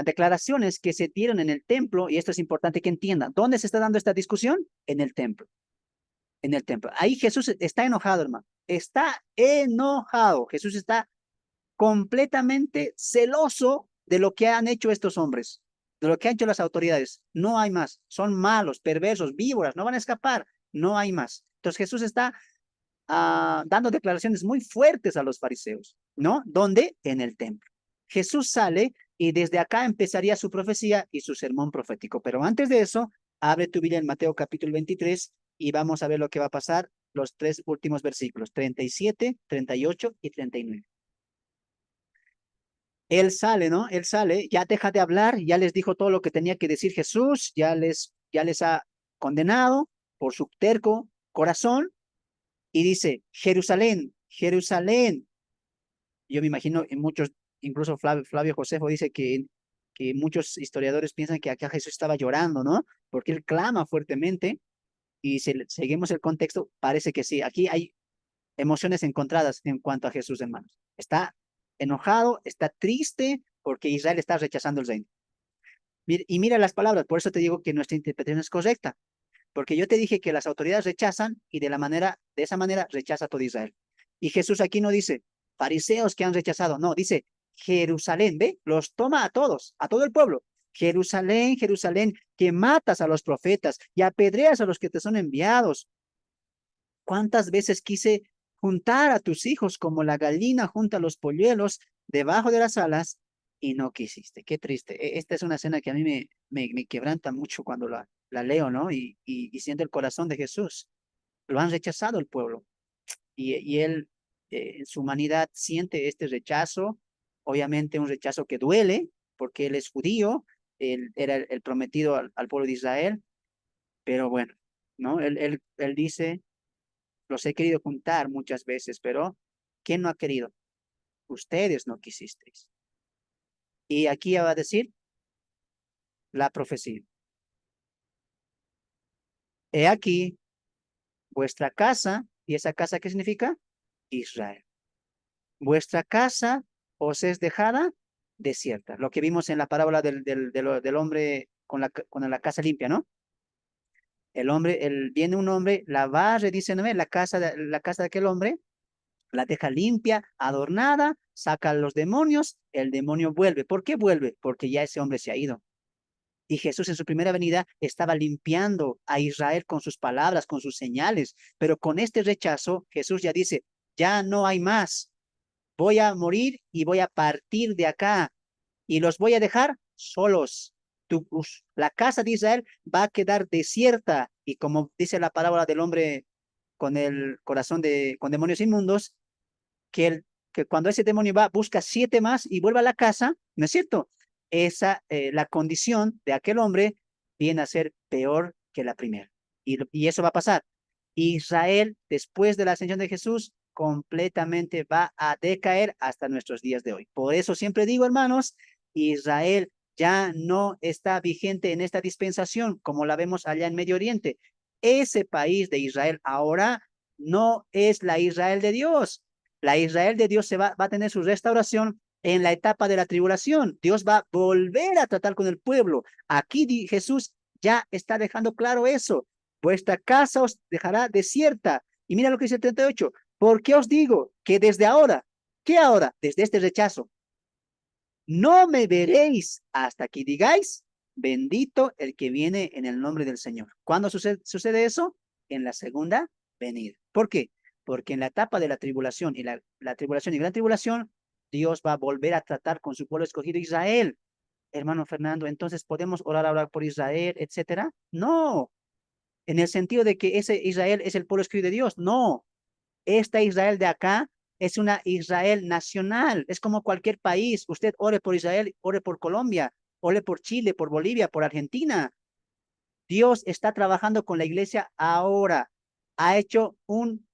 declaraciones que se dieron en el templo, y esto es importante que entiendan. ¿Dónde se está dando esta discusión? En el templo. En el templo. Ahí Jesús está enojado, hermano. Está enojado. Jesús está completamente celoso de lo que han hecho estos hombres, de lo que han hecho las autoridades. No hay más. Son malos, perversos, víboras, no van a escapar. No hay más. Entonces Jesús está dando declaraciones muy fuertes a los fariseos, ¿no? ¿Dónde? En el templo. Jesús sale y desde acá empezaría su profecía y su sermón profético. Pero antes de eso, abre tu Biblia en Mateo capítulo 23 y vamos a ver lo que va a pasar los 3 últimos versículos, 37, 38 y 39. Él sale, ¿no? Él sale, ya deja de hablar, ya les dijo todo lo que tenía que decir Jesús, ya les ha condenado por su terco corazón y dice, Jerusalén, Jerusalén. Yo me imagino en muchos, incluso Flavio Josefo dice que muchos historiadores piensan que acá Jesús estaba llorando, ¿no? Porque él clama fuertemente y si seguimos el contexto, parece que sí. Aquí hay emociones encontradas en cuanto a Jesús, hermanos. Está enojado, está triste porque Israel está rechazando el reino. Y mira las palabras, por eso te digo que nuestra interpretación es correcta, porque yo te dije que las autoridades rechazan y de esa manera rechaza todo Israel. Y Jesús aquí no dice fariseos que han rechazado, no, dice Jerusalén, ¿ve? Los toma a todos, a todo el pueblo. Jerusalén, Jerusalén, que matas a los profetas y apedreas a los que te son enviados. ¿Cuántas veces quise juntar a tus hijos como la gallina junta a los polluelos debajo de las alas y no quisiste? Qué triste. Esta es una escena que a mí me quebranta mucho cuando la leo, ¿no? Y siento el corazón de Jesús. Lo han rechazado el pueblo y él en su humanidad siente este rechazo, obviamente un rechazo que duele porque él es judío, él era el prometido al pueblo de Israel, pero bueno, ¿no? Él dice, los he querido juntar muchas veces, pero ¿quién no ha querido? Ustedes no quisisteis. Y aquí va a decir la profecía. He aquí vuestra casa, ¿y esa casa qué significa? Israel. Vuestra casa os es dejada desierta. Lo que vimos en la parábola del hombre con la casa limpia, ¿no? Viene un hombre, la barre, dice, ¿no? La casa de aquel hombre, la deja limpia, adornada, saca a los demonios, el demonio vuelve. ¿Por qué vuelve? Porque ya ese hombre se ha ido. Y Jesús en su primera venida estaba limpiando a Israel con sus palabras, con sus señales, pero con este rechazo Jesús ya dice, ya no hay más, voy a morir y voy a partir de acá y los voy a dejar solos. La casa de Israel va a quedar desierta y como dice la parábola del hombre con el corazón con demonios inmundos, que cuando ese demonio va, busca 7 más y vuelve a la casa, ¿no es cierto? La condición de aquel hombre viene a ser peor que la primera. Y eso va a pasar. Israel, después de la ascensión de Jesús, completamente va a decaer hasta nuestros días de hoy. Por eso siempre digo, hermanos, Israel ya no está vigente en esta dispensación como la vemos allá en Medio Oriente. Ese país de Israel ahora no es la Israel de Dios. La Israel de Dios va a tener su restauración en la etapa de la tribulación. Dios va a volver a tratar con el pueblo. Aquí Jesús ya está dejando claro eso. Vuestra casa os dejará desierta. Y mira lo que dice el 38. ¿Por qué os digo que desde ahora, qué ahora? Desde este rechazo, no me veréis hasta que digáis, bendito el que viene en el nombre del Señor. ¿Cuándo sucede eso? En la segunda venida. ¿Por qué? Porque en la etapa de la tribulación y la tribulación y gran tribulación, Dios va a volver a tratar con su pueblo escogido Israel. Hermano Fernando, entonces podemos orar ahora por Israel, etcétera. No, en el sentido de que ese Israel es el pueblo escogido de Dios. No, esta Israel de acá es una Israel nacional, es como cualquier país. Usted ore por Israel, ore por Colombia, ore por Chile, por Bolivia, por Argentina. Dios está trabajando con la iglesia ahora. Ha hecho un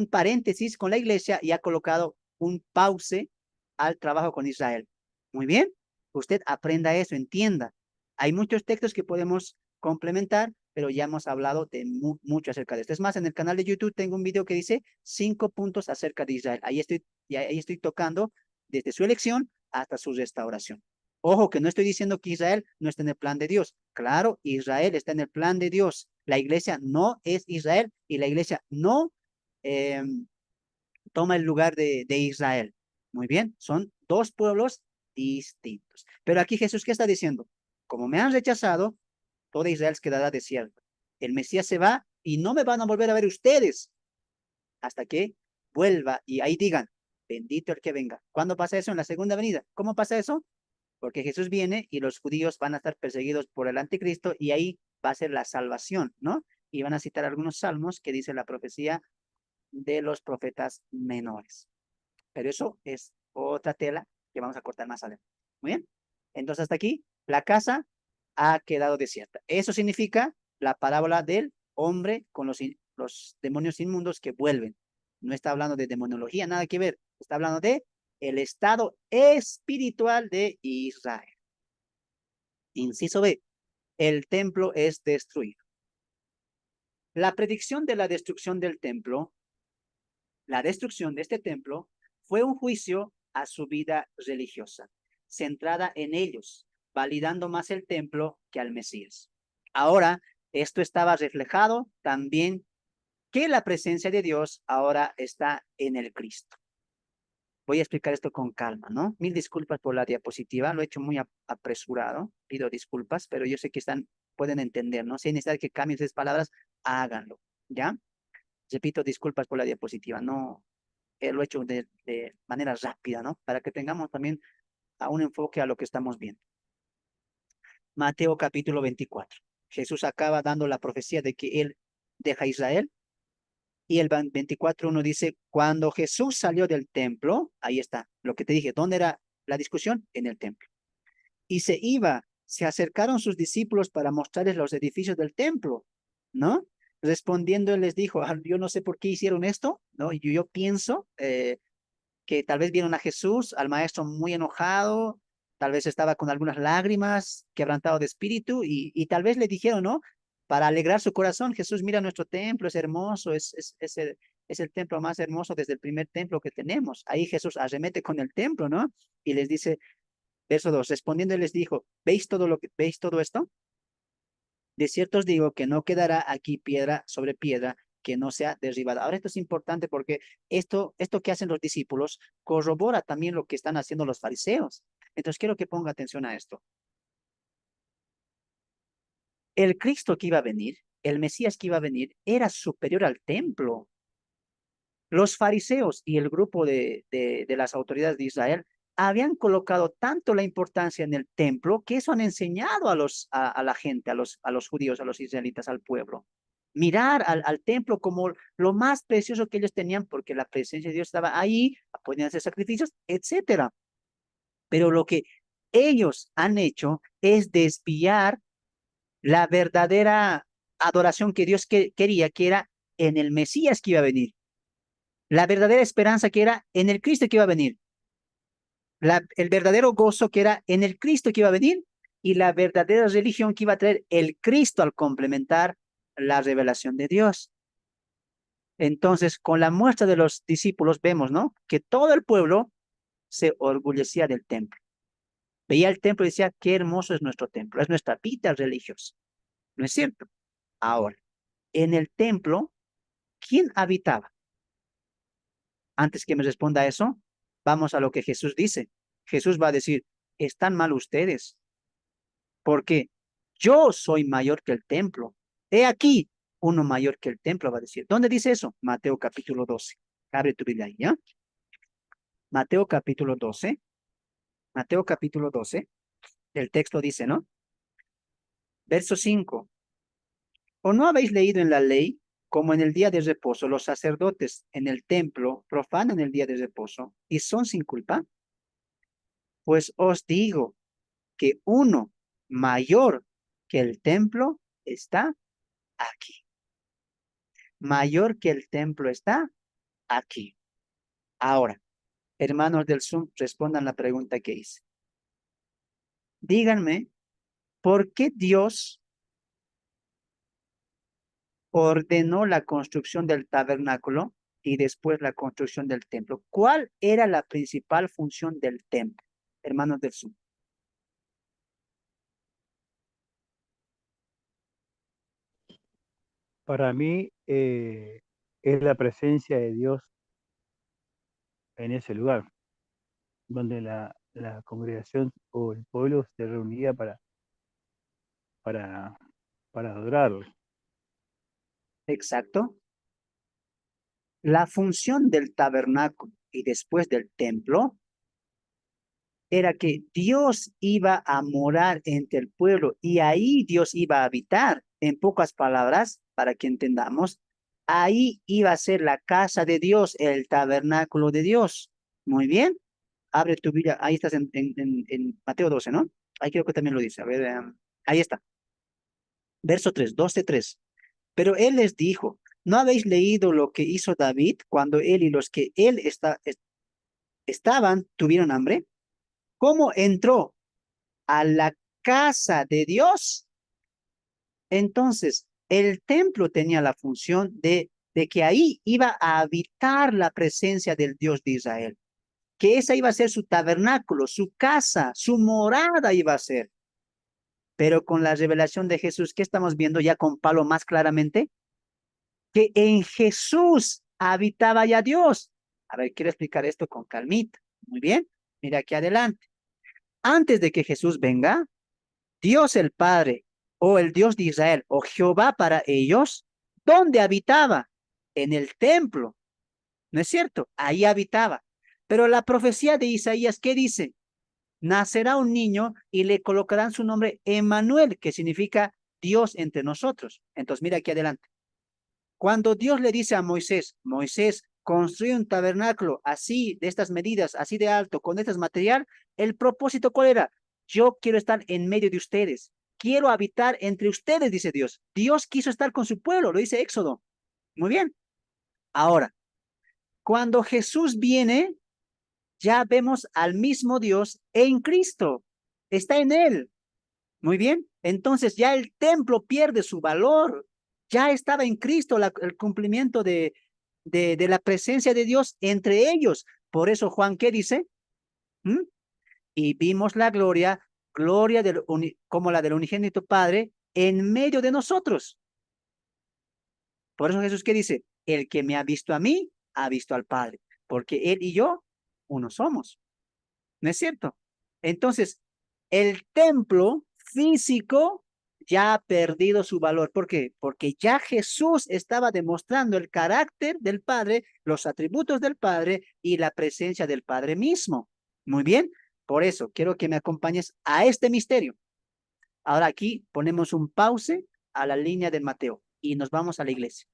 paréntesis con la iglesia y ha colocado un pause al trabajo con Israel. Muy bien, usted aprenda eso, entienda. Hay muchos textos que podemos complementar, pero ya hemos hablado de mucho acerca de esto. Es más, en el canal de YouTube tengo un video que dice 5 puntos acerca de Israel. Ahí estoy tocando desde su elección hasta su restauración. Ojo, que no estoy diciendo que Israel no está en el plan de Dios. Claro, Israel está en el plan de Dios. La iglesia no es Israel y la iglesia no eh, toma el lugar de Israel. Muy bien, son dos pueblos distintos. Pero aquí Jesús, ¿qué está diciendo? Como me han rechazado, toda Israel quedará desierta. El Mesías se va y no me van a volver a ver ustedes hasta que vuelva y ahí digan, bendito el que venga. ¿Cuándo pasa eso? En la segunda venida. ¿Cómo pasa eso? Porque Jesús viene y los judíos van a estar perseguidos por el anticristo y ahí va a ser la salvación, ¿no? Y van a citar algunos salmos que dice la profecía de los profetas menores. Pero eso es otra tela que vamos a cortar más adelante. Muy bien. Entonces hasta aquí la casa ha quedado desierta. Eso significa la parábola del hombre con los demonios inmundos que vuelven. No está hablando de demonología, nada que ver. Está hablando de el estado espiritual de Israel. Inciso B, el templo es destruido. La predicción de la destrucción del templo, la destrucción de este templo, fue un juicio a su vida religiosa, centrada en ellos, validando más el templo que al Mesías. Ahora, esto estaba reflejado también que la presencia de Dios ahora está en el Cristo. Voy a explicar esto con calma, ¿no? Mil disculpas por la diapositiva, lo he hecho muy apresurado, pido disculpas, pero yo sé que pueden entender, ¿no? Si hay necesidad que cambien esas palabras, háganlo, ¿ya? Repito, disculpas por la diapositiva, no, lo he hecho de manera rápida, ¿no? Para que tengamos también un enfoque a lo que estamos viendo. Mateo capítulo 24. Jesús acaba dando la profecía de que él deja a Israel. Y el 24.1 dice, cuando Jesús salió del templo, ahí está, lo que te dije, ¿dónde era la discusión? En el templo. Y se acercaron sus discípulos para mostrarles los edificios del templo, ¿no? Respondiendo, él les dijo, yo no sé por qué hicieron esto, ¿no? Y yo pienso que tal vez vieron a Jesús, al maestro muy enojado, tal vez estaba con algunas lágrimas, quebrantado de espíritu, y tal vez le dijeron, ¿no? Para alegrar su corazón, Jesús, mira nuestro templo, es hermoso, es el templo más hermoso desde el primer templo que tenemos. Ahí Jesús arremete con el templo, ¿no? Y les dice, verso 2, respondiendo él les dijo, ¿veis todo esto? De cierto os digo que no quedará aquí piedra sobre piedra que no sea derribada. Ahora esto es importante porque esto que hacen los discípulos corrobora también lo que están haciendo los fariseos. Entonces quiero que ponga atención a esto. El Cristo que iba a venir, el Mesías que iba a venir, era superior al templo. Los fariseos y el grupo de las autoridades de Israel habían colocado tanto la importancia en el templo que eso han enseñado a la gente, a los judíos, a los israelitas, al pueblo. Mirar al templo como lo más precioso que ellos tenían porque la presencia de Dios estaba ahí, podían hacer sacrificios, etcétera. Pero lo que ellos han hecho es desviar la verdadera adoración que Dios quería, que era en el Mesías que iba a venir. La verdadera esperanza que era en el Cristo que iba a venir. El verdadero gozo que era en el Cristo que iba a venir y la verdadera religión que iba a traer el Cristo al complementar la revelación de Dios. Entonces, con la muestra de los discípulos vemos, ¿no? Que todo el pueblo se orgullecía del templo. Veía el templo y decía, qué hermoso es nuestro templo, es nuestra vida religiosa. ¿No es cierto? Ahora, en el templo, ¿quién habitaba? Antes que me responda a eso, vamos a lo que Jesús dice. Jesús va a decir, están mal ustedes, porque yo soy mayor que el templo. He aquí, uno mayor que el templo, va a decir. ¿Dónde dice eso? Mateo capítulo 12. Abre tu Biblia ahí, ¿ya? Mateo capítulo 12. Mateo capítulo 12. El texto dice, ¿no? Verso 5. ¿O no habéis leído en la ley, como en el día de reposo, los sacerdotes en el templo profanan el día de reposo y son sin culpa? Pues os digo que uno mayor que el templo está aquí. Mayor que el templo está aquí. Ahora, hermanos del Zoom, respondan la pregunta que hice. Díganme, ¿por qué Dios ordenó la construcción del tabernáculo y después la construcción del templo? ¿Cuál era la principal función del templo, hermanos del Zoom? Para mí es la presencia de Dios en ese lugar, donde la congregación o el pueblo se reunía para, para adorarlo. Exacto. La función del tabernáculo y después del templo era que Dios iba a morar entre el pueblo y ahí Dios iba a habitar. En pocas palabras, para que entendamos, ahí iba a ser la casa de Dios, el tabernáculo de Dios. Muy bien. Abre tu Biblia, ahí estás en Mateo 12, ¿no? Ahí creo que también lo dice. A ver, ahí está. Verso 3, 12:3. Pero él les dijo, ¿no habéis leído lo que hizo David cuando él y los que él estaban tuvieron hambre? ¿Cómo entró a la casa de Dios? Entonces, el templo tenía la función de que ahí iba a habitar la presencia del Dios de Israel, que esa iba a ser su tabernáculo, su casa, su morada iba a ser. Pero con la revelación de Jesús, ¿qué estamos viendo ya con Pablo más claramente? Que en Jesús habitaba ya Dios. A ver, quiero explicar esto con calmita. Muy bien, mira aquí adelante. Antes de que Jesús venga, Dios el Padre o el Dios de Israel o Jehová para ellos, ¿dónde habitaba? En el templo, ¿no es cierto? Ahí habitaba. Pero la profecía de Isaías, ¿qué dice? Nacerá un niño y le colocarán su nombre Emmanuel, que significa Dios entre nosotros. Entonces, mira aquí adelante. Cuando Dios le dice a Moisés, Moisés, construye un tabernáculo así, de estas medidas, así de alto, con este material, el propósito, ¿cuál era? Yo quiero estar en medio de ustedes. Quiero habitar entre ustedes, dice Dios. Dios quiso estar con su pueblo, lo dice Éxodo. Muy bien. Ahora, cuando Jesús viene, ya vemos al mismo Dios en Cristo. Está en él. Muy bien. Entonces ya el templo pierde su valor. Ya estaba en Cristo el cumplimiento de la presencia de Dios entre ellos. Por eso Juan, ¿qué dice? ¿Mm? Y vimos la gloria, gloria como la del unigénito Padre, en medio de nosotros. Por eso Jesús, ¿qué dice? El que me ha visto a mí, ha visto al Padre, porque Él y yo, uno somos. ¿No es cierto? Entonces, el templo físico ya ha perdido su valor. ¿Por qué? Porque ya Jesús estaba demostrando el carácter del Padre, los atributos del Padre y la presencia del Padre mismo. Muy bien. Por eso quiero que me acompañes a este misterio. Ahora aquí ponemos un pause a la línea del Mateo y nos vamos a la iglesia.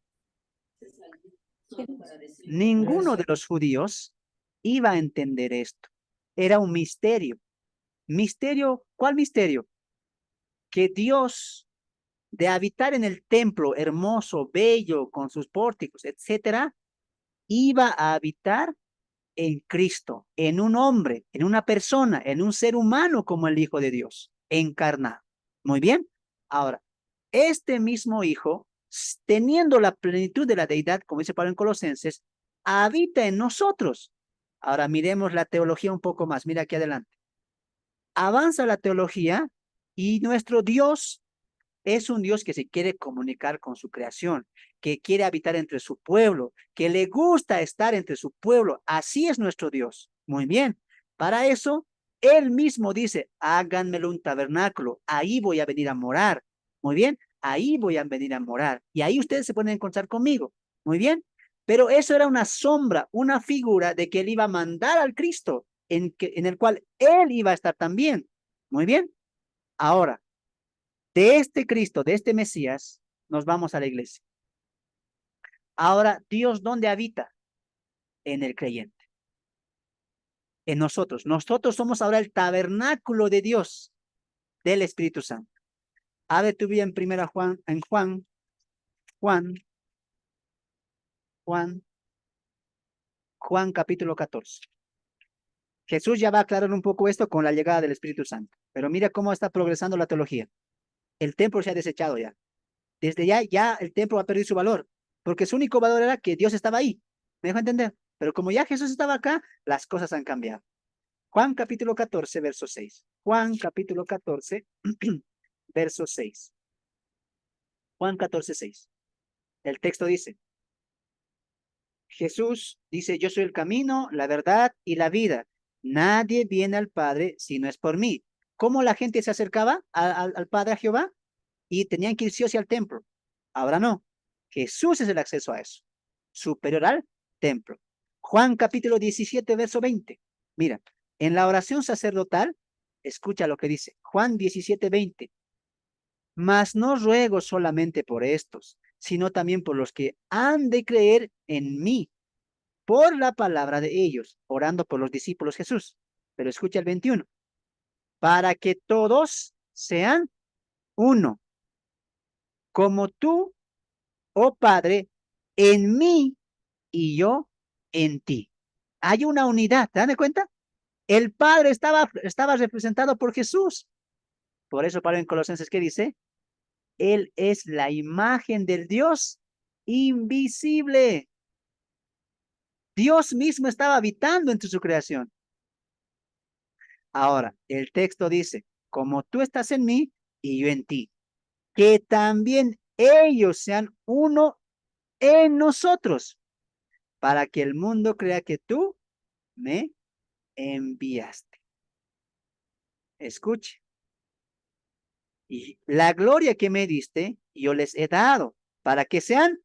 Ninguno de los judíos iba a entender esto. Era un misterio. Misterio, ¿cuál misterio? Que Dios, de habitar en el templo hermoso, bello, con sus pórticos, etcétera, iba a habitar en Cristo, en un hombre, en una persona, en un ser humano como el Hijo de Dios, encarnado. Muy bien. Ahora, este mismo Hijo, teniendo la plenitud de la deidad, como dice Pablo en Colosenses, habita en nosotros. Ahora miremos la teología un poco más. Mira aquí adelante. Avanza la teología y nuestro Dios es un Dios que se quiere comunicar con su creación, que quiere habitar entre su pueblo, que le gusta estar entre su pueblo. Así es nuestro Dios. Muy bien. Para eso, Él mismo dice, háganmelo un tabernáculo. Ahí voy a venir a morar. Muy bien. Ahí voy a venir a morar. Y ahí ustedes se pueden encontrar conmigo. Muy bien. Pero eso era una sombra, una figura de que Él iba a mandar al Cristo, en el cual Él iba a estar también. Muy bien. Ahora, de este Cristo, de este Mesías, nos vamos a la iglesia. Ahora, ¿Dios dónde habita? En el creyente, en nosotros. Nosotros somos ahora el tabernáculo de Dios, del Espíritu Santo. Abre tu vida en primera Juan, en Juan, Juan capítulo 14. Jesús ya va a aclarar un poco esto con la llegada del Espíritu Santo. Pero mira cómo está progresando la teología. El templo se ha desechado ya. Desde ya el templo ha perdido su valor, porque su único valor era que Dios estaba ahí. ¿Me dejo entender? Pero como ya Jesús estaba acá, las cosas han cambiado. Juan capítulo 14, verso 6. Juan capítulo 14, verso 6. Juan 14, 6. El texto dice, Jesús dice, yo soy el camino, la verdad y la vida. Nadie viene al Padre si no es por mí. ¿Cómo la gente se acercaba al Padre, a Jehová? Y tenían que ir sí o sí al templo. Ahora no. Jesús es el acceso a eso. Superior al templo. Juan capítulo 17, verso 20. Mira, en la oración sacerdotal, escucha lo que dice. Juan 17, 20. Mas no ruego solamente por estos, sino también por los que han de creer en mí, por la palabra de ellos, orando por los discípulos Jesús. Pero escucha el 21. Para que todos sean uno, como tú, oh Padre, en mí y yo en ti. Hay una unidad, ¿te das cuenta? El Padre estaba representado por Jesús. Por eso Pablo en Colosenses, ¿qué dice? Él es la imagen del Dios invisible. Dios mismo estaba habitando entre su creación. Ahora, el texto dice, como tú estás en mí y yo en ti, que también ellos sean uno en nosotros, para que el mundo crea que tú me enviaste. Escuche. Y la gloria que me diste, yo les he dado, para que sean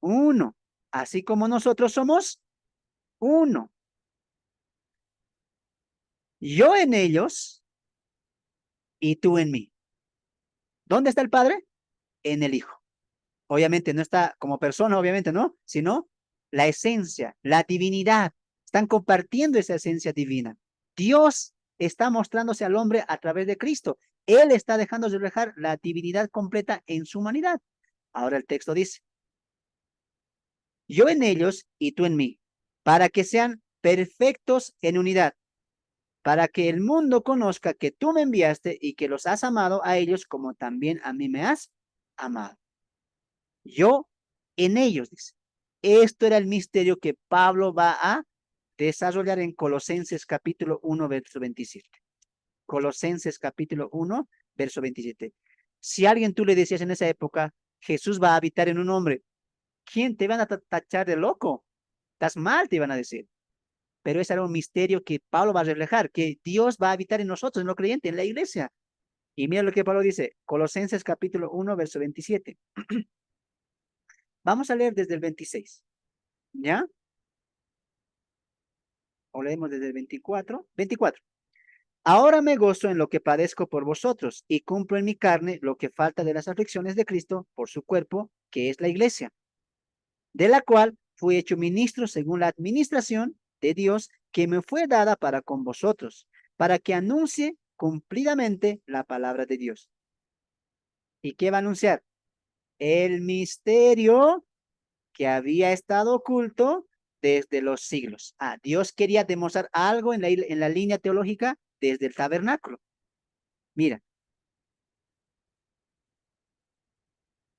uno, así como nosotros somos uno. Yo en ellos y tú en mí. ¿Dónde está el Padre? En el Hijo. Obviamente no está como persona, obviamente no, sino la esencia, la divinidad. Están compartiendo esa esencia divina. Dios está mostrándose al hombre a través de Cristo. Él está dejando de reflejar la divinidad completa en su humanidad. Ahora el texto dice, yo en ellos y tú en mí, para que sean perfectos en unidad, para que el mundo conozca que tú me enviaste y que los has amado a ellos como también a mí me has amado. Yo en ellos, dice. Esto era el misterio que Pablo va a desarrollar en Colosenses capítulo 1, verso 27. Colosenses capítulo 1, verso 27. Si a alguien tú le decías en esa época, Jesús va a habitar en un hombre, ¿quién te van a tachar de loco? Estás mal, te iban a decir. Pero ese era un misterio que Pablo va a reflejar, que Dios va a habitar en nosotros, en los creyentes, en la iglesia. Y mira lo que Pablo dice, Colosenses capítulo 1, verso 27. Vamos a leer desde el 26, ¿ya? O leemos desde el 24. 24. Ahora me gozo en lo que padezco por vosotros y cumplo en mi carne lo que falta de las aflicciones de Cristo por su cuerpo, que es la iglesia, de la cual fui hecho ministro según la administración de Dios que me fue dada para con vosotros, para que anuncie cumplidamente la palabra de Dios. ¿Y qué va a anunciar? El misterio que había estado oculto desde los siglos. Dios quería demostrar algo en la línea teológica desde el tabernáculo. Mira,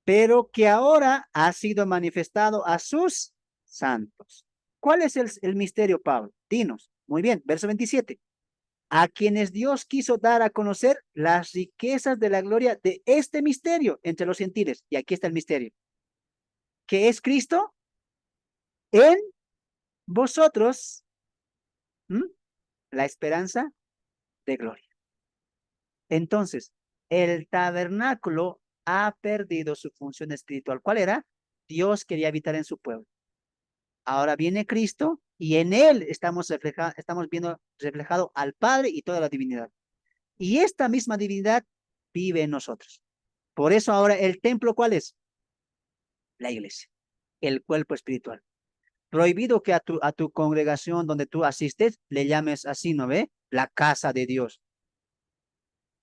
pero que ahora ha sido manifestado a sus santos. ¿Cuál es el misterio, Pablo? Dinos. Muy bien, verso 27. A quienes Dios quiso dar a conocer las riquezas de la gloria de este misterio entre los gentiles. Y aquí está el misterio. ¿Qué es Cristo? En vosotros, ¿m? La esperanza de gloria. Entonces, el tabernáculo ha perdido su función espiritual. ¿Cuál era? Dios quería habitar en su pueblo. Ahora viene Cristo y en él estamos viendo reflejado al Padre y toda la divinidad. Y esta misma divinidad vive en nosotros. Por eso ahora el templo, ¿cuál es? La iglesia, el cuerpo espiritual. Prohibido que a tu congregación donde tú asistes le llames así, ¿no ve? La casa de Dios.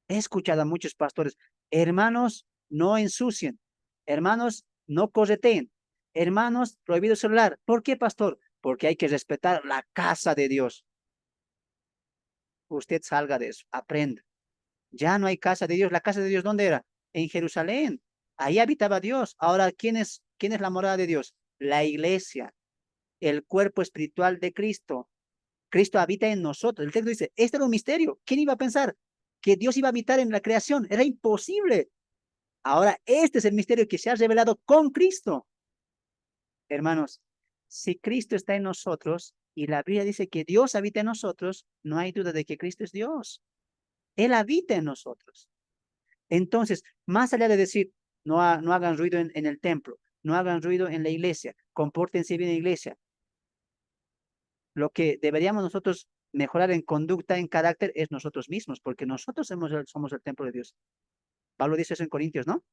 He escuchado a muchos pastores, hermanos, no ensucien, hermanos, no correteen, hermanos, prohibido celular. ¿Por qué, pastor? Porque hay que respetar la casa de Dios. Usted salga de eso, aprenda. Ya no hay casa de Dios. ¿La casa de Dios dónde era? En Jerusalén. Ahí habitaba Dios. Ahora, quién es la morada de Dios? La iglesia, el cuerpo espiritual de Cristo. Cristo habita en nosotros. El texto dice, este era un misterio. ¿Quién iba a pensar que Dios iba a habitar en la creación? Era imposible. Ahora, este es el misterio que se ha revelado con Cristo. Hermanos, si Cristo está en nosotros y la Biblia dice que Dios habita en nosotros, no hay duda de que Cristo es Dios. Él habita en nosotros. Entonces, más allá de decir, no hagan ruido en el templo, no hagan ruido en la iglesia, compórtense bien en la iglesia, lo que deberíamos nosotros mejorar en conducta, en carácter, es nosotros mismos, porque nosotros somos el templo de Dios. Pablo dice eso en Corintios, ¿no?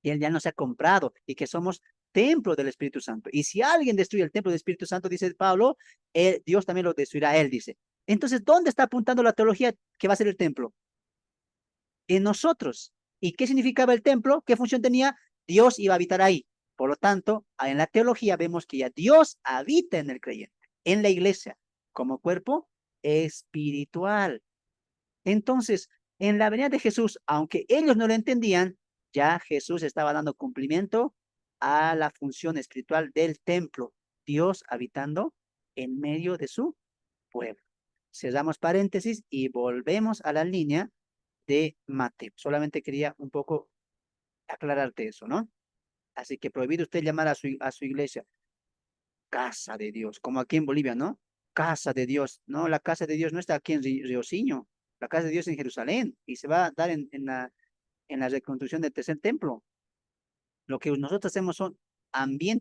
Y él ya nos ha comprado y que somos templo del Espíritu Santo. Y si alguien destruye el templo del Espíritu Santo, dice Pablo, Dios también lo destruirá, él dice. Entonces, ¿dónde está apuntando la teología que va a ser el templo? En nosotros. ¿Y qué significaba el templo? ¿Qué función tenía? Dios iba a habitar ahí. Por lo tanto, en la teología vemos que ya Dios habita en el creyente, en la iglesia, como cuerpo espiritual. Entonces, en la venida de Jesús, aunque ellos no lo entendían, ya Jesús estaba dando cumplimiento a la función espiritual del templo, Dios habitando en medio de su pueblo. Cerramos paréntesis y volvemos a la línea de Mateo. Solamente quería un poco aclararte eso, ¿no? Así que prohibido usted llamar a su iglesia casa de Dios, como aquí en Bolivia, ¿no? Casa de Dios. No, la casa de Dios no está aquí en Riosinho. La casa de Dios en Jerusalén y se va a dar en la reconstrucción del tercer templo. Lo que nosotros hacemos son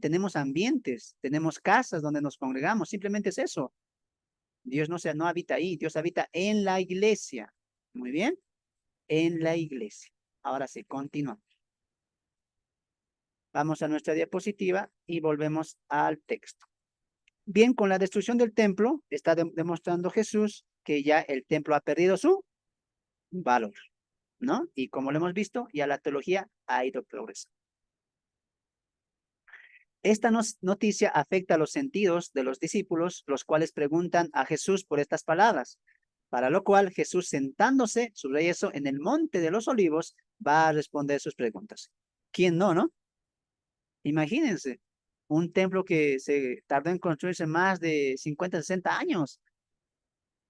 tenemos ambientes, tenemos casas donde nos congregamos, simplemente es eso. Dios no habita ahí, Dios habita en la iglesia. Muy bien, en la iglesia. Ahora sí, continúa. Vamos a nuestra diapositiva y volvemos al texto. Bien, con la destrucción del templo, está demostrando Jesús que ya el templo ha perdido su valor, ¿no? Y como lo hemos visto, ya la teología ha ido progresando. Esta noticia afecta a los sentidos de los discípulos, los cuales preguntan a Jesús por estas palabras, para lo cual Jesús, sentándose sobre eso en el monte de los olivos, va a responder sus preguntas. ¿Quién no? Imagínense, un templo que se tardó en construirse más de 50, 60 años,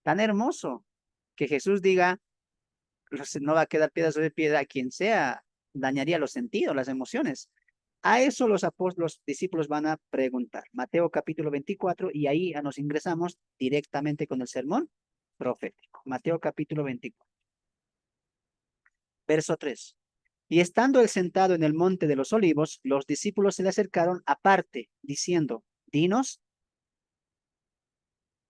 tan hermoso, que Jesús diga, no va a quedar piedra sobre piedra, a quien sea, dañaría los sentidos, las emociones. A eso los discípulos van a preguntar. Mateo capítulo 24, y ahí nos ingresamos directamente con el sermón profético. Mateo capítulo 24. Verso 3. Y estando él sentado en el monte de los olivos, los discípulos se le acercaron aparte, diciendo, dinos,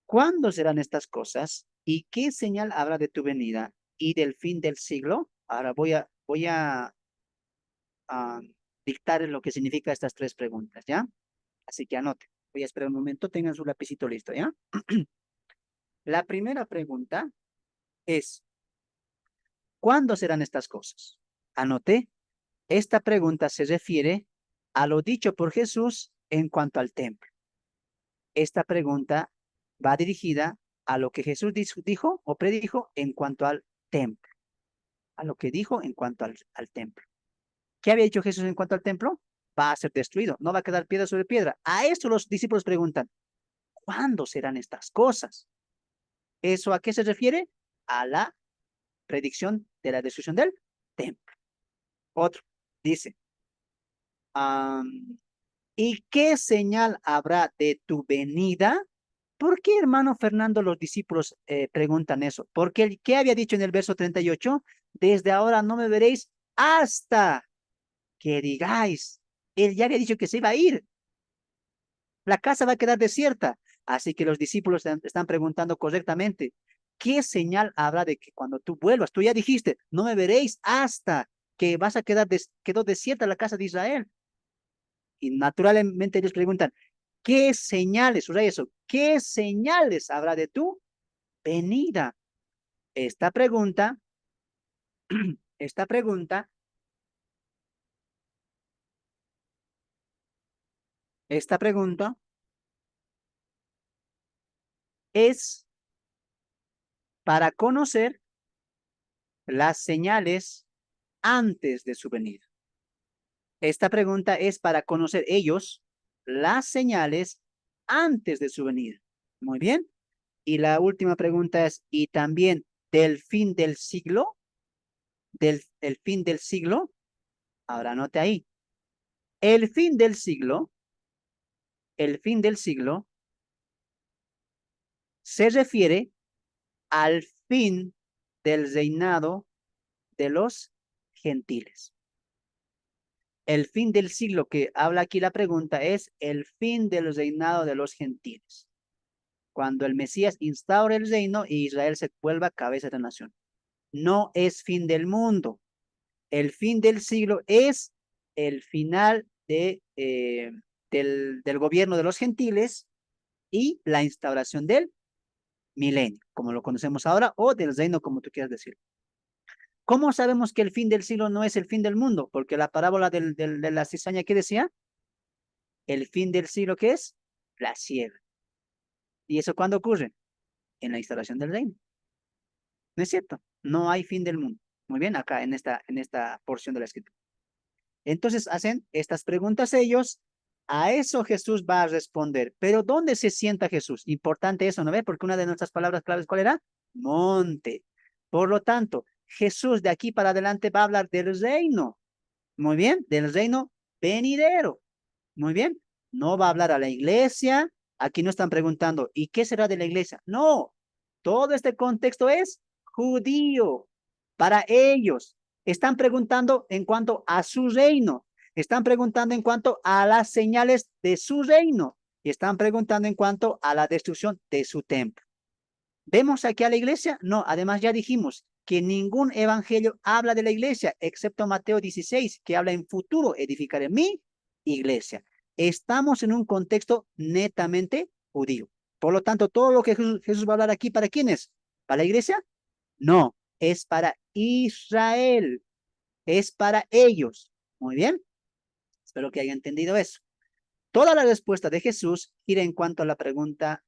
¿cuándo serán estas cosas? ¿Y qué señal habrá de tu venida y del fin del siglo? Ahora voy a dictar lo que significa estas tres preguntas, ¿ya? Así que anoten. Voy a esperar un momento, tengan su lapicito listo, ¿ya? La primera pregunta es, ¿cuándo serán estas cosas? Anoté, esta pregunta se refiere a lo dicho por Jesús en cuanto al templo? Esta pregunta va dirigida a lo que Jesús dijo o predijo en cuanto al templo. A lo que dijo en cuanto al templo. ¿Qué había dicho Jesús en cuanto al templo? Va a ser destruido, no va a quedar piedra sobre piedra. A esto los discípulos preguntan, ¿cuándo serán estas cosas? ¿Eso a qué se refiere? A la predicción de la destrucción del templo. Otro, dice, ¿y qué señal habrá de tu venida? ¿Por qué, hermano Fernando, los discípulos preguntan eso? Porque, ¿qué había dicho en el verso 38? Desde ahora no me veréis hasta que digáis. Él ya había dicho que se iba a ir. La casa va a quedar desierta. Así que los discípulos están preguntando correctamente, ¿qué señal habrá de que cuando tú vuelvas? Tú ya dijiste, no me veréis hasta que vas a quedó desierta la casa de Israel. Y naturalmente ellos preguntan, ¿qué señales, o sea, eso, qué señales habrá de tu venida? Esta pregunta, esta pregunta, esta pregunta es para conocer las señales antes de su venida. Esta pregunta es para conocer ellos las señales antes de su venida. Muy bien. Y la última pregunta es, ¿y también del fin del siglo? ¿El fin del siglo? Ahora note ahí. El fin del siglo, el fin del siglo se refiere al fin del reinado de los gentiles. El fin del siglo que habla aquí la pregunta es el fin del reinado de los gentiles. Cuando el Mesías instaure el reino y Israel se vuelva cabeza de nación. No es fin del mundo. El fin del siglo es el final del gobierno de los gentiles y la instauración del milenio, como lo conocemos ahora, o del reino, como tú quieras decir. ¿Cómo sabemos que el fin del siglo no es el fin del mundo? Porque la parábola de la cizaña, ¿qué decía? El fin del siglo, ¿qué es? La siega. ¿Y eso cuándo ocurre? En la instalación del reino. ¿No es cierto? No hay fin del mundo. Muy bien, acá en esta porción de la escritura. Entonces hacen estas preguntas ellos. A eso Jesús va a responder. Pero ¿dónde se sienta Jesús? Importante eso, ¿no ve? Porque una de nuestras palabras claves, ¿cuál era? Monte. Por lo tanto, Jesús de aquí para adelante va a hablar del reino. Muy bien, del reino venidero. Muy bien. No va a hablar a la iglesia. Aquí no están preguntando, ¿y qué será de la iglesia? No. Todo este contexto es judío. Para ellos. Están preguntando en cuanto a su reino. Están preguntando en cuanto a las señales de su reino. Y están preguntando en cuanto a la destrucción de su templo. ¿Vemos aquí a la iglesia? No, además ya dijimos que ningún evangelio habla de la iglesia, excepto Mateo 16, que habla en futuro, edificaré mi iglesia. Estamos en un contexto netamente judío. Por lo tanto, todo lo que Jesús va a hablar aquí, ¿para quién es? ¿Para la iglesia? No, es para Israel, es para ellos. Muy bien, espero que haya entendido eso. Toda la respuesta de Jesús gira en cuanto a la pregunta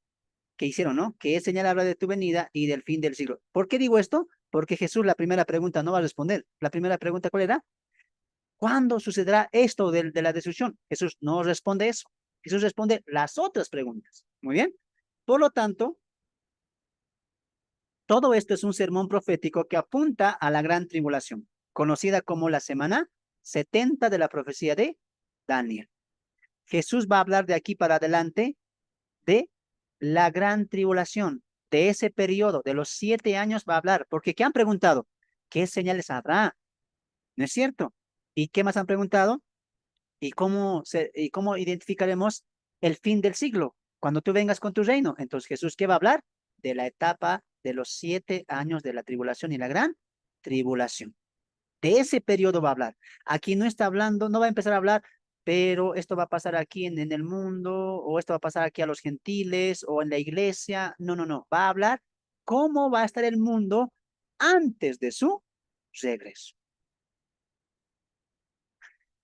que hicieron, ¿no? Que es señal habla de tu venida y del fin del siglo. ¿Por qué digo esto? Porque Jesús la primera pregunta no va a responder. La primera pregunta, ¿cuál era? ¿Cuándo sucederá esto de la destrucción? Jesús no responde eso. Jesús responde las otras preguntas. Muy bien. Por lo tanto, todo esto es un sermón profético que apunta a la gran tribulación, conocida como la semana 70 de la profecía de Daniel. Jesús va a hablar de aquí para adelante de la gran tribulación, de ese periodo, de los 7 años va a hablar, porque ¿qué han preguntado? ¿Qué señales habrá? ¿No es cierto? ¿Y qué más han preguntado? ¿Y cómo identificaremos el fin del siglo? Cuando tú vengas con tu reino. Entonces Jesús, ¿qué va a hablar? De la etapa de los 7 años de la tribulación y la gran tribulación. De ese periodo va a hablar. Aquí no está hablando, no va a empezar a hablar, pero esto va a pasar aquí en el mundo, o esto va a pasar aquí a los gentiles, o en la iglesia. No, no, no. Va a hablar cómo va a estar el mundo antes de su regreso.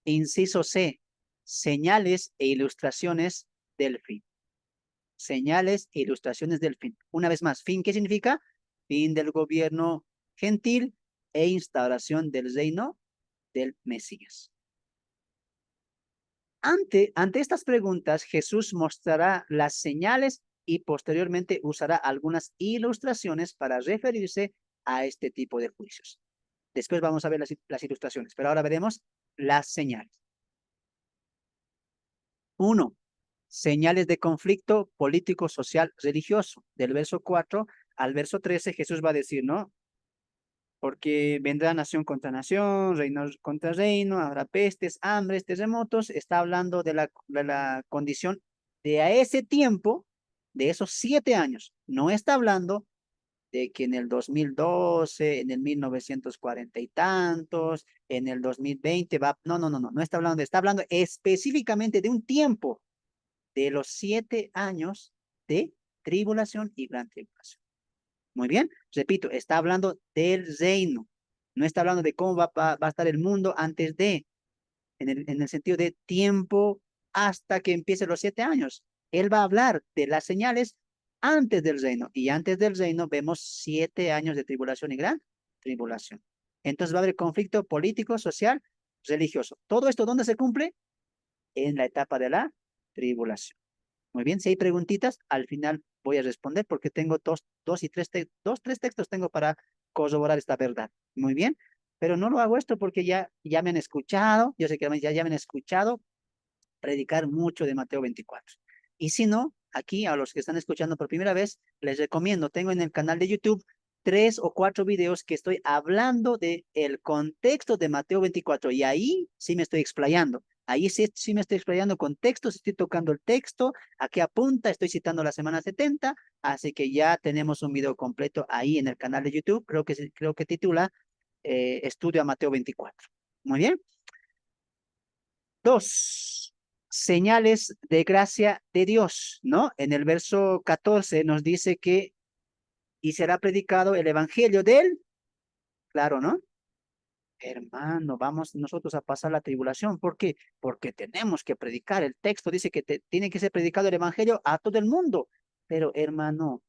Inciso C. señales e ilustraciones del fin. Señales e ilustraciones del fin. Una vez más, fin, ¿qué significa? Fin del gobierno gentil e instauración del reino del Mesías. Ante estas preguntas, Jesús mostrará las señales y posteriormente usará algunas ilustraciones para referirse a este tipo de juicios. Después vamos a ver las ilustraciones, pero ahora veremos las señales. 1. Señales de conflicto político, social, religioso. Del verso 4 al verso 13, Jesús va a decir, ¿no? Porque vendrá nación contra nación, reino contra reino, habrá pestes, hambres, terremotos. Está hablando de la condición de a ese tiempo, de esos 7 años. No está hablando de que en el 2012, en el 1940 y tantos, en el 2020 va, no está hablando, está hablando específicamente de un tiempo de los 7 años de tribulación y gran tribulación. Muy bien, repito, está hablando del reino, no está hablando de cómo va a estar el mundo antes de, en el sentido de tiempo hasta que empiece los 7 años. Él va a hablar de las señales antes del reino, y antes del reino vemos 7 años de tribulación y gran tribulación. Entonces va a haber conflicto político, social, religioso. ¿Todo esto dónde se cumple? En la etapa de la tribulación. Muy bien, si hay preguntitas, al final voy a responder porque tengo tres textos tengo para corroborar esta verdad. Muy bien, pero no lo hago esto porque ya me han escuchado, yo sé que ya me han escuchado predicar mucho de Mateo 24. Y si no, aquí a los que están escuchando por primera vez, les recomiendo, tengo en el canal de YouTube 3 o 4 videos que estoy hablando de el contexto de Mateo 24 y ahí sí me estoy explayando. Ahí sí me estoy explayando con textos, estoy tocando el texto, a qué apunta, estoy citando la semana 70, así que ya tenemos un video completo ahí en el canal de YouTube, creo que titula Estudio a Mateo 24. Muy bien. 2. Señales de gracia de Dios, ¿no? En el verso 14 nos dice que y será predicado el evangelio de él, claro, ¿no? Hermano, vamos nosotros a pasar la tribulación. ¿Por qué? Porque tenemos que predicar. El texto dice que tiene que ser predicado el evangelio a todo el mundo. Pero, hermano,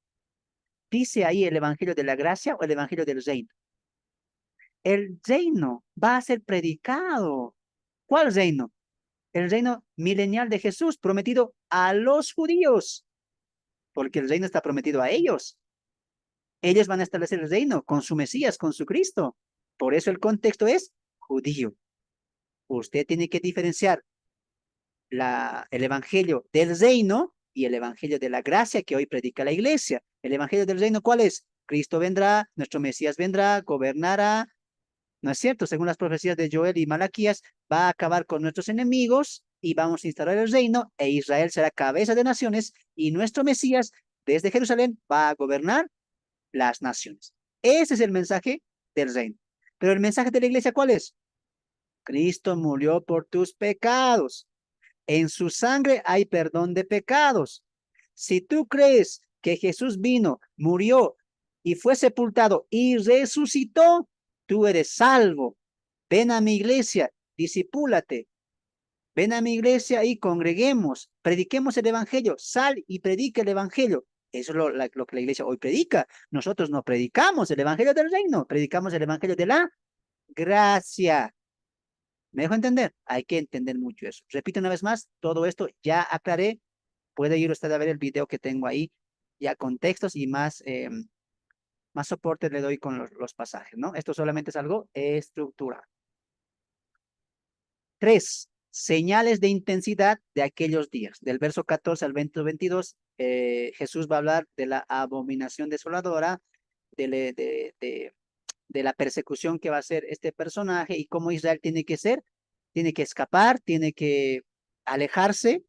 ¿dice ahí el evangelio de la gracia o el evangelio del reino? El reino va a ser predicado. ¿Cuál reino? El reino milenial de Jesús, prometido a los judíos, porque el reino está prometido a ellos. Ellos van a establecer el reino con su Mesías, con su Cristo. Por eso el contexto es judío. Usted tiene que diferenciar el evangelio del reino y el evangelio de la gracia que hoy predica la iglesia. El evangelio del reino, ¿cuál es? Cristo vendrá, nuestro Mesías vendrá, gobernará. ¿No es cierto? Según las profecías de Joel y Malaquías, va a acabar con nuestros enemigos y vamos a instaurar el reino e Israel será cabeza de naciones y nuestro Mesías desde Jerusalén va a gobernar las naciones. Ese es el mensaje del reino. Pero el mensaje de la iglesia, ¿cuál es? Cristo murió por tus pecados. En su sangre hay perdón de pecados. Si tú crees que Jesús vino, murió y fue sepultado y resucitó, tú eres salvo. Ven a mi iglesia, disipúlate. Ven a mi iglesia y congreguemos, prediquemos el evangelio, sal y predica el evangelio. Eso es lo que la iglesia hoy predica. Nosotros no predicamos el evangelio del reino, predicamos el evangelio de la gracia. ¿Me dejo entender? Hay que entender mucho eso. Repito una vez más, todo esto ya aclaré. Puede ir usted a ver el video que tengo ahí, ya con textos y más soporte le doy con los pasajes, ¿no? Esto solamente es algo estructural. 3. Señales de intensidad de aquellos días. Del verso 14 al 22, Jesús va a hablar de la abominación desoladora, de la persecución que va a hacer este personaje y cómo Israel tiene que ser, tiene que escapar, tiene que alejarse,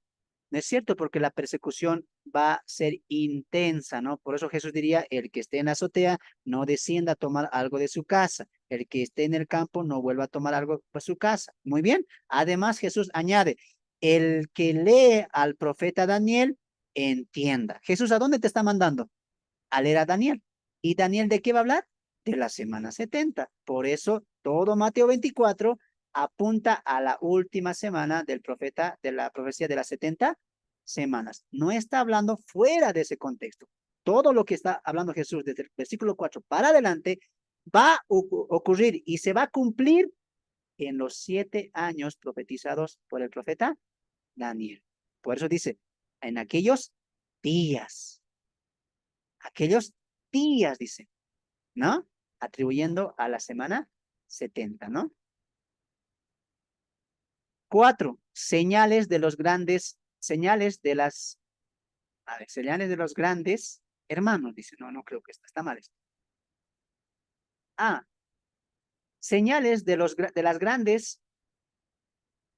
¿no es cierto? Porque la persecución va a ser intensa, ¿no? Por eso Jesús diría, el que esté en la azotea no descienda a tomar algo de su casa, el que esté en el campo no vuelva a tomar algo de su casa. Muy bien. Además, Jesús añade, el que lee al profeta Daniel, entienda. Jesús, ¿a dónde te está mandando? A leer a Daniel. ¿Y Daniel de qué va a hablar? De la semana 70. Por eso todo Mateo 24 apunta a la última semana del profeta, de la profecía de las 70 semanas. No está hablando fuera de ese contexto. Todo lo que está hablando Jesús desde el versículo 4 para adelante va a ocurrir y se va a cumplir en los 7 años profetizados por el profeta Daniel. Por eso dice, en días, aquellos días, dice, ¿no? Atribuyendo a la semana 70, ¿no? 4, señales de los grandes, señales de las, a ver, señales de los grandes hermanos, dice, no, no creo que está mal esto. Ah, señales de las grandes,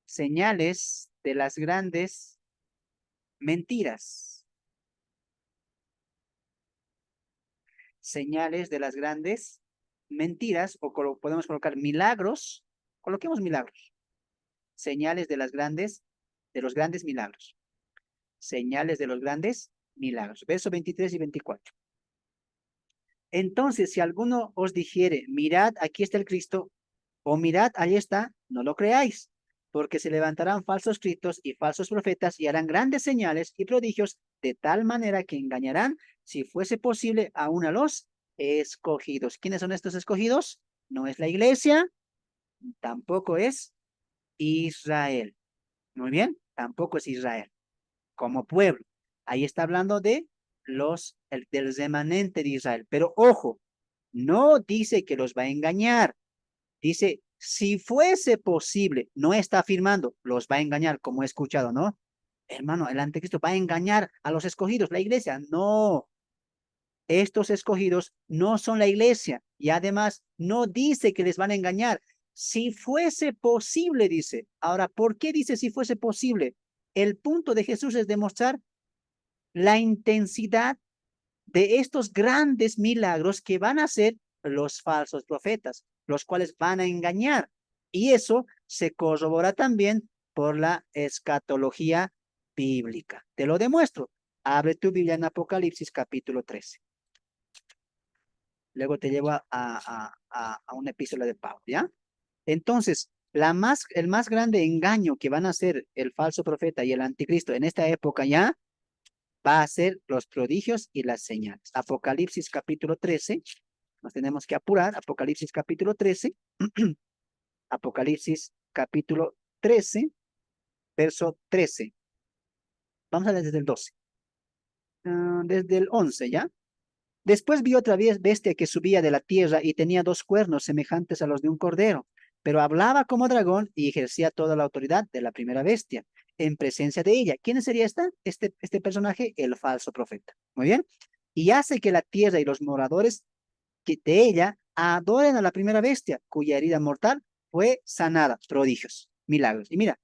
señales de las grandes mentiras. Señales de las grandes mentiras, o podemos colocar milagros, coloquemos milagros. Señales de los grandes milagros. Señales de los grandes milagros. Versos 23 y 24. Entonces, si alguno os dijere, mirad, aquí está el Cristo, o mirad, ahí está, no lo creáis, porque se levantarán falsos cristos y falsos profetas y harán grandes señales y prodigios de tal manera que engañarán, si fuese posible, aún a los escogidos. ¿Quiénes son estos escogidos? No es la iglesia, tampoco es Israel. Muy bien, tampoco es Israel como pueblo. Ahí está hablando de del remanente de Israel. Pero ojo, no dice que los va a engañar. Dice, si fuese posible, no está afirmando, los va a engañar, como he escuchado, ¿no? Hermano, el anticristo va a engañar a los escogidos, la iglesia. No, estos escogidos no son la iglesia y además no dice que les van a engañar. Si fuese posible, dice. Ahora, ¿por qué dice si fuese posible? El punto de Jesús es demostrar la intensidad de estos grandes milagros que van a hacer los falsos profetas, los cuales van a engañar. Y eso se corrobora también por la escatología bíblica. Te lo demuestro. Abre tu Biblia en Apocalipsis capítulo 13. Luego te llevo a una epístola de Pablo, ¿ya? Entonces, el más grande engaño que van a hacer el falso profeta y el anticristo en esta época ya va a ser los prodigios y las señales. Apocalipsis capítulo 13, nos tenemos que apurar. Apocalipsis capítulo 13, Apocalipsis capítulo 13, verso 13. Vamos a ver desde el 12. Desde el 11, ¿ya? Después vi otra vez bestia que subía de la tierra y tenía 2 cuernos semejantes a los de un cordero, pero hablaba como dragón y ejercía toda la autoridad de la primera bestia en presencia de ella. ¿Quién sería este personaje? El falso profeta. Muy bien. Y hace que la tierra y los moradores de ella adoren a la primera bestia, cuya herida mortal fue sanada. Prodigios, milagros. Y mira,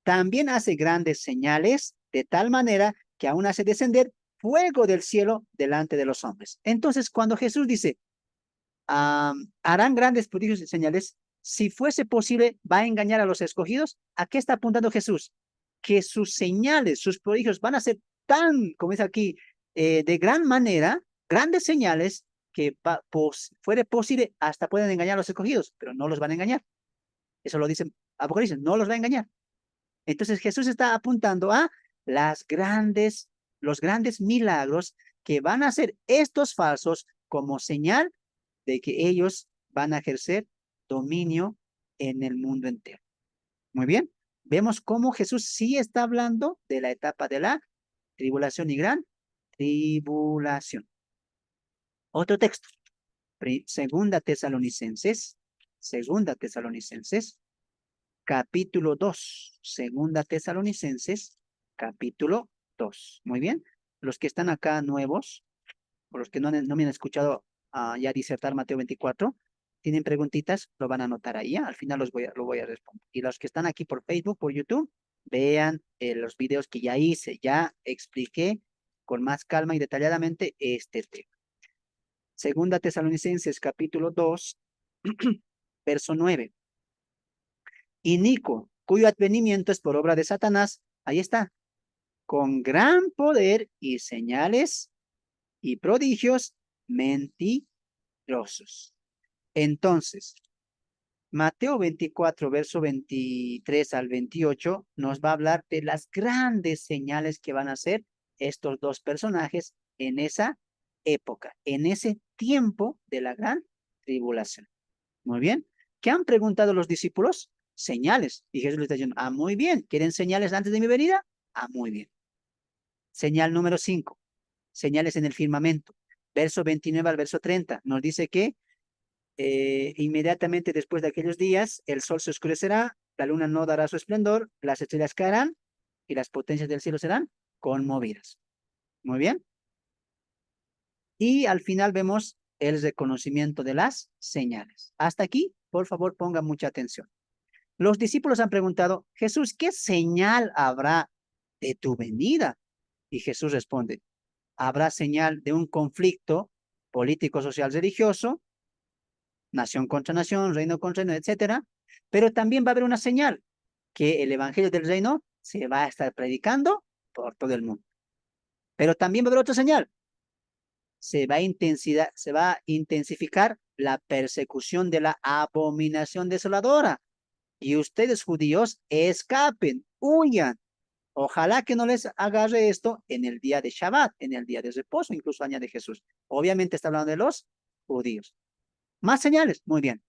también hace grandes señales de tal manera que aún hace descender fuego del cielo delante de los hombres. Entonces, cuando Jesús dice, harán grandes prodigios y señales, si fuese posible, va a engañar a los escogidos. ¿A qué está apuntando Jesús? Que sus señales, sus prodigios van a ser tan, como dice aquí, de gran manera, grandes señales, que fuere posible, hasta pueden engañar a los escogidos, pero no los van a engañar. Eso lo dice Apocalipsis, no los va a engañar. Entonces Jesús está apuntando a los grandes milagros que van a hacer estos falsos como señal de que ellos van a ejercer dominio en el mundo entero. Muy bien, vemos cómo Jesús sí está hablando de la etapa de la tribulación y gran tribulación. Otro texto, segunda Tesalonicenses, capítulo 2, segunda Tesalonicenses, capítulo 2. Muy bien, los que están acá nuevos, o los que no me han escuchado ya disertar Mateo 24, tienen preguntitas, lo van a anotar ahí, ¿ya? Al final lo voy a responder. Y los que están aquí por Facebook, por YouTube, vean los videos que ya hice, ya expliqué con más calma y detalladamente este tema. Segunda Tesalonicenses, capítulo 2, verso 9. Y Nico, cuyo advenimiento es por obra de Satanás, ahí está, con gran poder y señales y prodigios mentirosos. Entonces, Mateo 24, verso 23 al 28, nos va a hablar de las grandes señales que van a hacer estos dos personajes en esa época, en ese tiempo de la gran tribulación. Muy bien. ¿Qué han preguntado los discípulos? Señales. Y Jesús les está diciendo, muy bien. ¿Quieren señales antes de mi venida? Muy bien. Señal número 5. Señales en el firmamento. Verso 29 al verso 30. Nos dice que inmediatamente después de aquellos días, el sol se oscurecerá, la luna no dará su esplendor, las estrellas caerán y las potencias del cielo serán conmovidas. Muy bien. Y al final vemos el reconocimiento de las señales. Hasta aquí, por favor, pongan mucha atención. Los discípulos han preguntado, Jesús, ¿qué señal habrá de tu venida? Y Jesús responde, habrá señal de un conflicto político, social, religioso, nación contra nación, reino contra reino, etcétera, pero también va a haber una señal, que el evangelio del reino se va a estar predicando por todo el mundo. Pero también va a haber otra señal, se va a intensificar la persecución de la abominación desoladora. Y ustedes, judíos, escapen, huyan. Ojalá que no les agarre esto en el día de Shabbat, en el día de reposo, incluso añade Jesús. Obviamente está hablando de los judíos. Más señales, muy bien.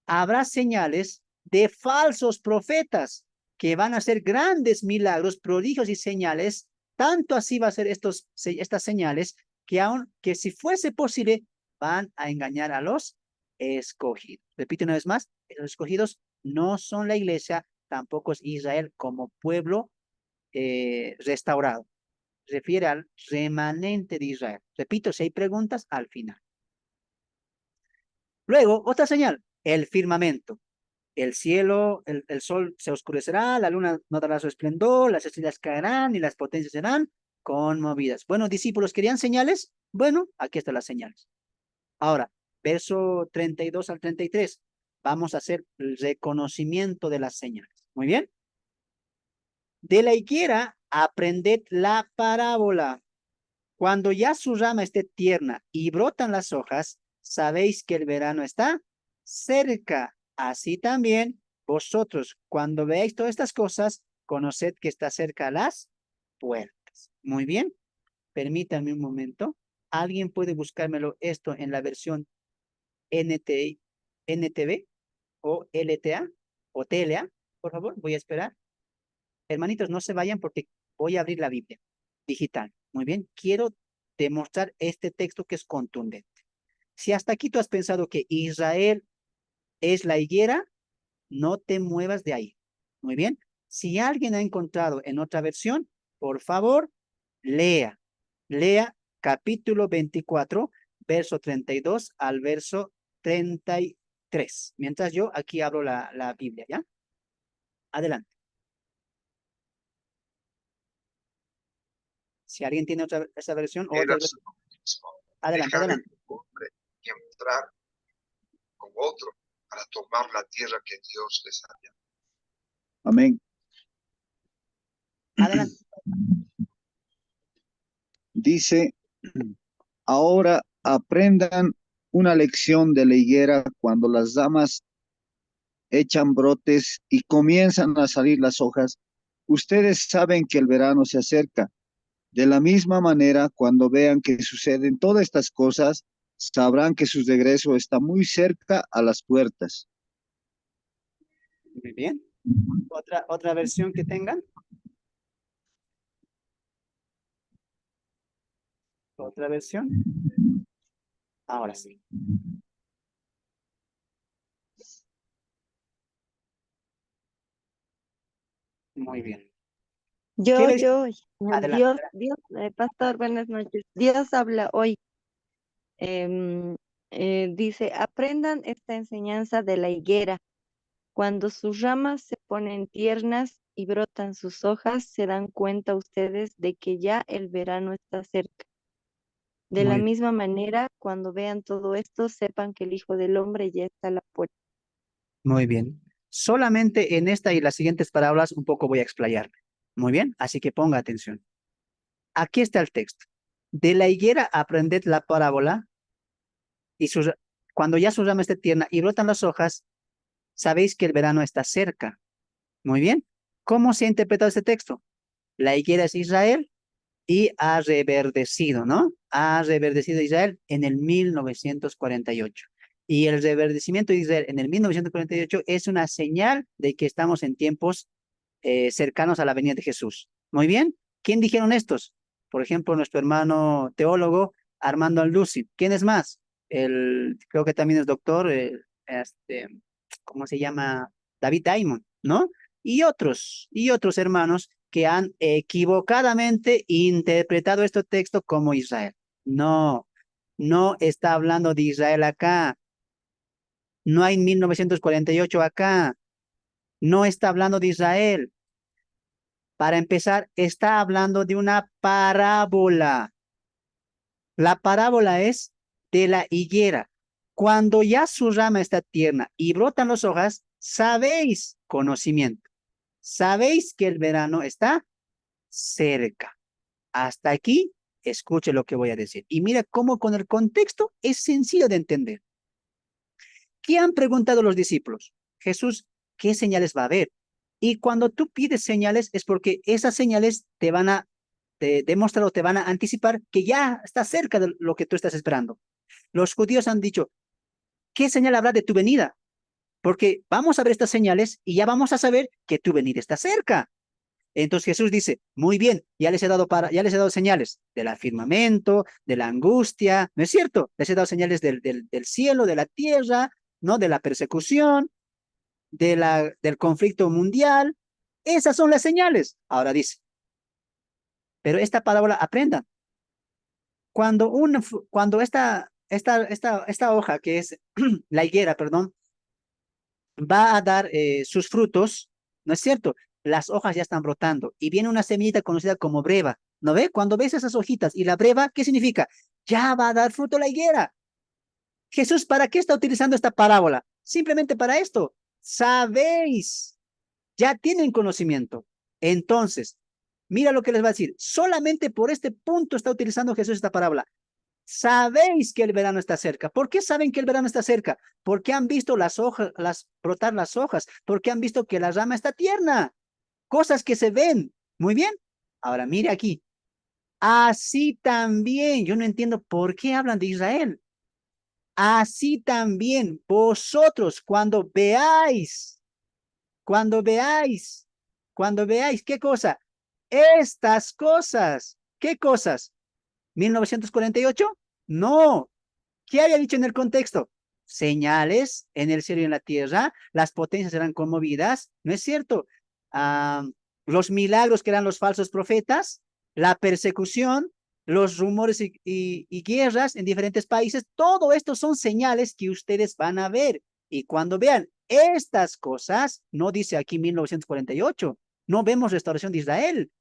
Habrá señales de falsos profetas que van a hacer grandes milagros, prodigios y señales. Tanto así va a ser estas señales que si fuese posible van a engañar a los escogidos. Repito una vez más, los escogidos no son la iglesia, tampoco es Israel como pueblo restaurado. Refiere al remanente de Israel. Repito, si hay preguntas, al final. Luego, otra señal, el firmamento. El cielo, el sol se oscurecerá, la luna no dará su esplendor, las estrellas caerán y las potencias serán conmovidas. Bueno, discípulos, ¿querían señales? Bueno, aquí están las señales. Ahora, verso 32 al 33. Vamos a hacer el reconocimiento de las señales. Muy bien. De la higuera, aprended la parábola. Cuando ya su rama esté tierna y brotan las hojas, sabéis que el verano está cerca. Así también vosotros, cuando veáis todas estas cosas, conoced que está cerca las puertas. Muy bien, permítanme un momento. ¿Alguien puede buscármelo esto en la versión NTV o LTA o TLA? Por favor, voy a esperar. Hermanitos, no se vayan porque voy a abrir la Biblia digital. Muy bien, quiero demostrar este texto que es contundente. Si hasta aquí tú has pensado que Israel es la higuera, no te muevas de ahí. Muy bien. Si alguien ha encontrado en otra versión, por favor, lea. Lea capítulo 24, verso 32 al verso 33. Mientras yo aquí abro la Biblia, ¿ya? Adelante. Si alguien tiene esa versión o otra versión. Adelante, dejar adelante. el hombre y entrar con otro para tomar la tierra que Dios les había. Amén. Adelante. Dice, ahora aprendan una lección de la higuera cuando las ramas echan brotes y comienzan a salir las hojas. Ustedes saben que el verano se acerca. De la misma manera, cuando vean que suceden todas estas cosas, sabrán que su regreso está muy cerca a las puertas. Muy bien. ¿Otra versión que tengan? ¿Otra versión? Ahora sí. Muy bien. Yo, Adelante. Pastor, buenas noches. Dios habla hoy. Dice, aprendan esta enseñanza de la higuera. Cuando sus ramas se ponen tiernas y brotan sus hojas, se dan cuenta ustedes de que ya el verano está cerca. De la Muy, misma manera, cuando vean todo esto, sepan que el Hijo del Hombre ya está a la puerta. muy bien. Solamente en esta y las siguientes parábolas un poco voy a explayarme. Muy bien, así que ponga atención. Aquí está el texto. De la higuera aprended la parábola y cuando ya su rama esté tierna y brotan las hojas, sabéis que el verano está cerca. Muy bien. ¿Cómo se ha interpretado este texto? La higuera es Israel y ha reverdecido, ¿no? Ha reverdecido Israel en el 1948. Y el reverdecimiento de Israel en el 1948 es una señal de que estamos en tiempos cercanos a la venida de Jesús. Muy bien. ¿Quién dijeron estos? Por ejemplo, nuestro hermano teólogo Armando Alducin. ¿Quién es más? Creo que también es doctor, ¿cómo se llama? David Diamond, ¿no? Y otros hermanos que han equivocadamente interpretado este texto como Israel. No, no está hablando de Israel acá. No hay 1948 acá. No está hablando de Israel. Para empezar, está hablando de una parábola. La parábola es de la higuera. Cuando ya su rama está tierna y brotan las hojas, sabéis conocimiento. Sabéis que el verano está cerca. Hasta aquí, escuche lo que voy a decir. Y mira cómo con el contexto es sencillo de entender. ¿Qué han preguntado los discípulos? Jesús, ¿qué señales va a haber? Y cuando tú pides señales es porque esas señales te van a demostrar o te van a anticipar que ya está cerca de lo que tú estás esperando. Los judíos han dicho, ¿qué señal habrá de tu venida? Porque vamos a ver estas señales y ya vamos a saber que tu venida está cerca. Entonces Jesús dice, muy bien, ya les he dado señales del firmamento, de la angustia, ¿no es cierto? Les he dado señales del cielo, de la tierra, ¿no? De la persecución, del conflicto mundial. Esas son las señales. Ahora dice, pero esta parábola aprendan. Cuando esta hoja, que es la higuera, perdón, va a dar sus frutos, ¿no es cierto? Las hojas ya están brotando y viene una semillita conocida como breva, ¿no ve? Cuando ves esas hojitas y la breva, ¿qué significa? Ya va a dar fruto la higuera. Jesús, ¿para qué está utilizando esta parábola? Simplemente para esto. Sabéis, ya tienen conocimiento. Entonces, mira lo que les va a decir. Solamente por este punto está utilizando Jesús esta parábola. Sabéis que el verano está cerca. ¿Por qué saben que el verano está cerca? Porque han visto las hojas, brotar las hojas, porque han visto que la rama está tierna. Cosas que se ven. Muy bien. Ahora mire aquí. Así también, yo no entiendo por qué hablan de Israel. Así también vosotros cuando veáis, ¿qué cosa? Estas cosas. ¿Qué cosas? ¿1948? No. ¿Qué había dicho en el contexto? Señales en el cielo y en la tierra, las potencias serán conmovidas, ¿no es cierto? Ah, los milagros que eran los falsos profetas, la persecución, los rumores y guerras en diferentes países, todo esto son señales que ustedes van a ver. Y cuando vean estas cosas, no dice aquí 1948, no vemos restauración de Israel.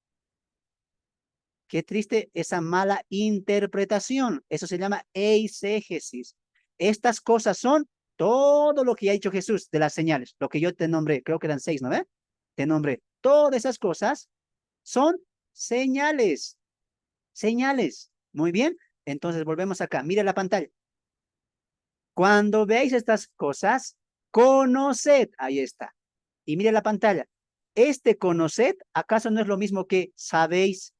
Qué triste esa mala interpretación. Eso se llama eisegesis. Estas cosas son todo lo que ha dicho Jesús de las señales, lo que yo te nombré, creo que eran 6, ¿no ve? Te nombré. Todas esas cosas son señales. Señales. Muy bien. Entonces volvemos acá. Mire la pantalla. Cuando veáis estas cosas, conoced. Ahí está. Y mire la pantalla. Este conoced, ¿acaso no es lo mismo que sabéis?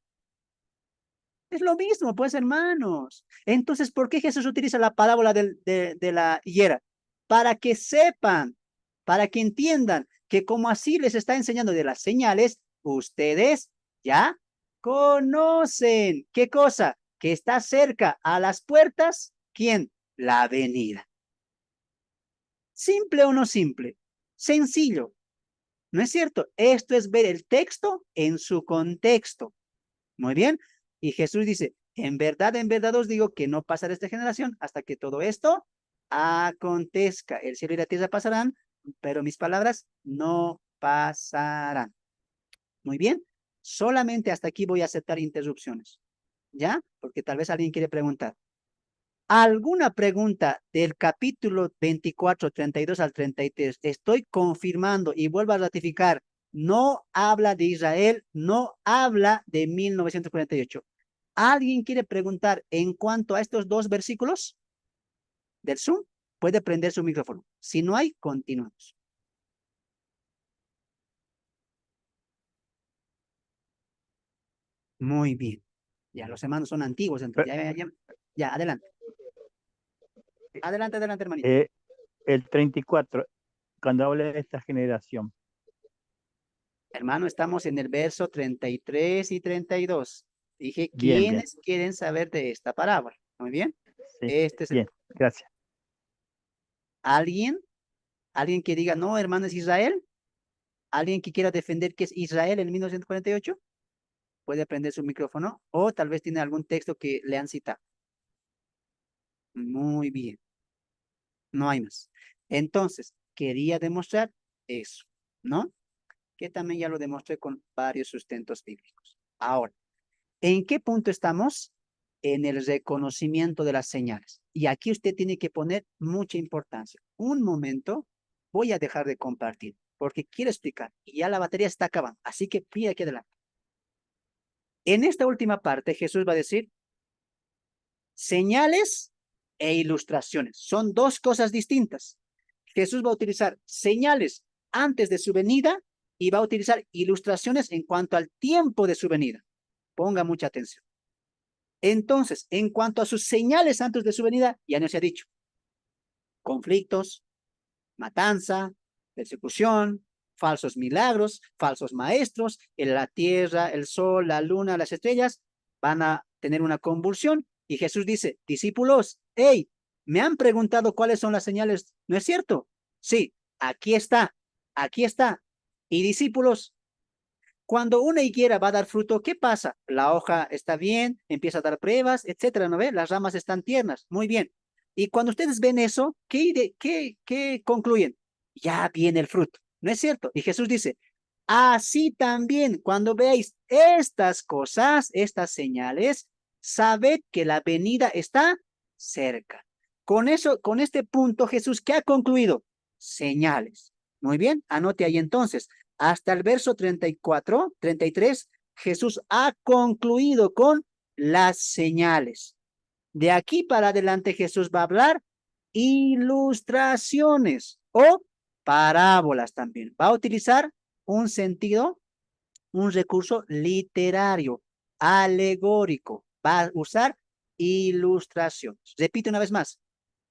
Es lo mismo, pues, hermanos. Entonces, ¿por qué Jesús utiliza la parábola de la higuera? Para que sepan, para que entiendan que como así les está enseñando de las señales, ustedes ya conocen. ¿Qué cosa? Que está cerca a las puertas. ¿Quién? La venida. ¿Simple o no simple? Sencillo. ¿No es cierto? Esto es ver el texto en su contexto. Muy bien. Y Jesús dice, en verdad os digo que no pasará esta generación hasta que todo esto acontezca. El cielo y la tierra pasarán, pero mis palabras no pasarán. Muy bien. Solamente hasta aquí voy a aceptar interrupciones. ¿Ya? Porque tal vez alguien quiere preguntar. ¿Alguna pregunta del capítulo 24, 32 al 33? Estoy confirmando y vuelvo a ratificar. No habla de Israel, no habla de 1948. ¿Alguien quiere preguntar en cuanto a estos dos versículos del Zoom? Puede prender su micrófono. Si no hay, continuamos. Muy bien. Ya, los hermanos son antiguos, entonces. Ya, adelante. Adelante, adelante, hermanito. El 34, cuando habla de esta generación. Hermano, estamos en el verso 33 y 32. Dije, Bien, bien. ¿quiénes quieren saber de esta parábola? Muy bien. Sí, Este es bien, gracias. ¿Alguien? ¿Alguien que diga, no, hermano, es Israel? ¿Alguien que quiera defender que es Israel en 1948? Puede prender su micrófono o tal vez tiene algún texto que le han citado. Muy bien. No hay más. Entonces, quería demostrar eso, ¿no? Que también ya lo demostré con varios sustentos bíblicos. Ahora, ¿en qué punto estamos? En el reconocimiento de las señales. Y aquí usted tiene que poner mucha importancia. Un momento, voy a dejar de compartir porque quiero explicar y ya la batería está acabando. Así que pide aquí adelante. En esta última parte, Jesús va a decir, señales e ilustraciones. Son dos cosas distintas. Jesús va a utilizar señales antes de su venida y va a utilizar ilustraciones en cuanto al tiempo de su venida. Ponga mucha atención. Entonces, en cuanto a sus señales antes de su venida, ya no se ha dicho. Conflictos, matanza, persecución, falsos milagros, falsos maestros, en la tierra, el sol, la luna, las estrellas van a tener una convulsión. Y Jesús dice, discípulos, hey, me han preguntado cuáles son las señales, ¿no es cierto? Sí, aquí está, aquí está. Y discípulos, cuando una higuera va a dar fruto, ¿qué pasa? La hoja está bien, empieza a dar pruebas, etcétera, ¿no ve? Las ramas están tiernas, muy bien. Y cuando ustedes ven eso, ¿qué concluyen? Ya viene el fruto, ¿no es cierto? Y Jesús dice, así también, cuando veáis estas cosas, estas señales, sabed que la venida está cerca. Con eso, con este punto, Jesús, ¿qué ha concluido? Señales. Muy bien, anote ahí entonces. Hasta el verso 34, 33, Jesús ha concluido con las señales. De aquí para adelante Jesús va a hablar ilustraciones o parábolas también. Va a utilizar un sentido, un recurso literario, alegórico. Va a usar ilustraciones. Repito una vez más.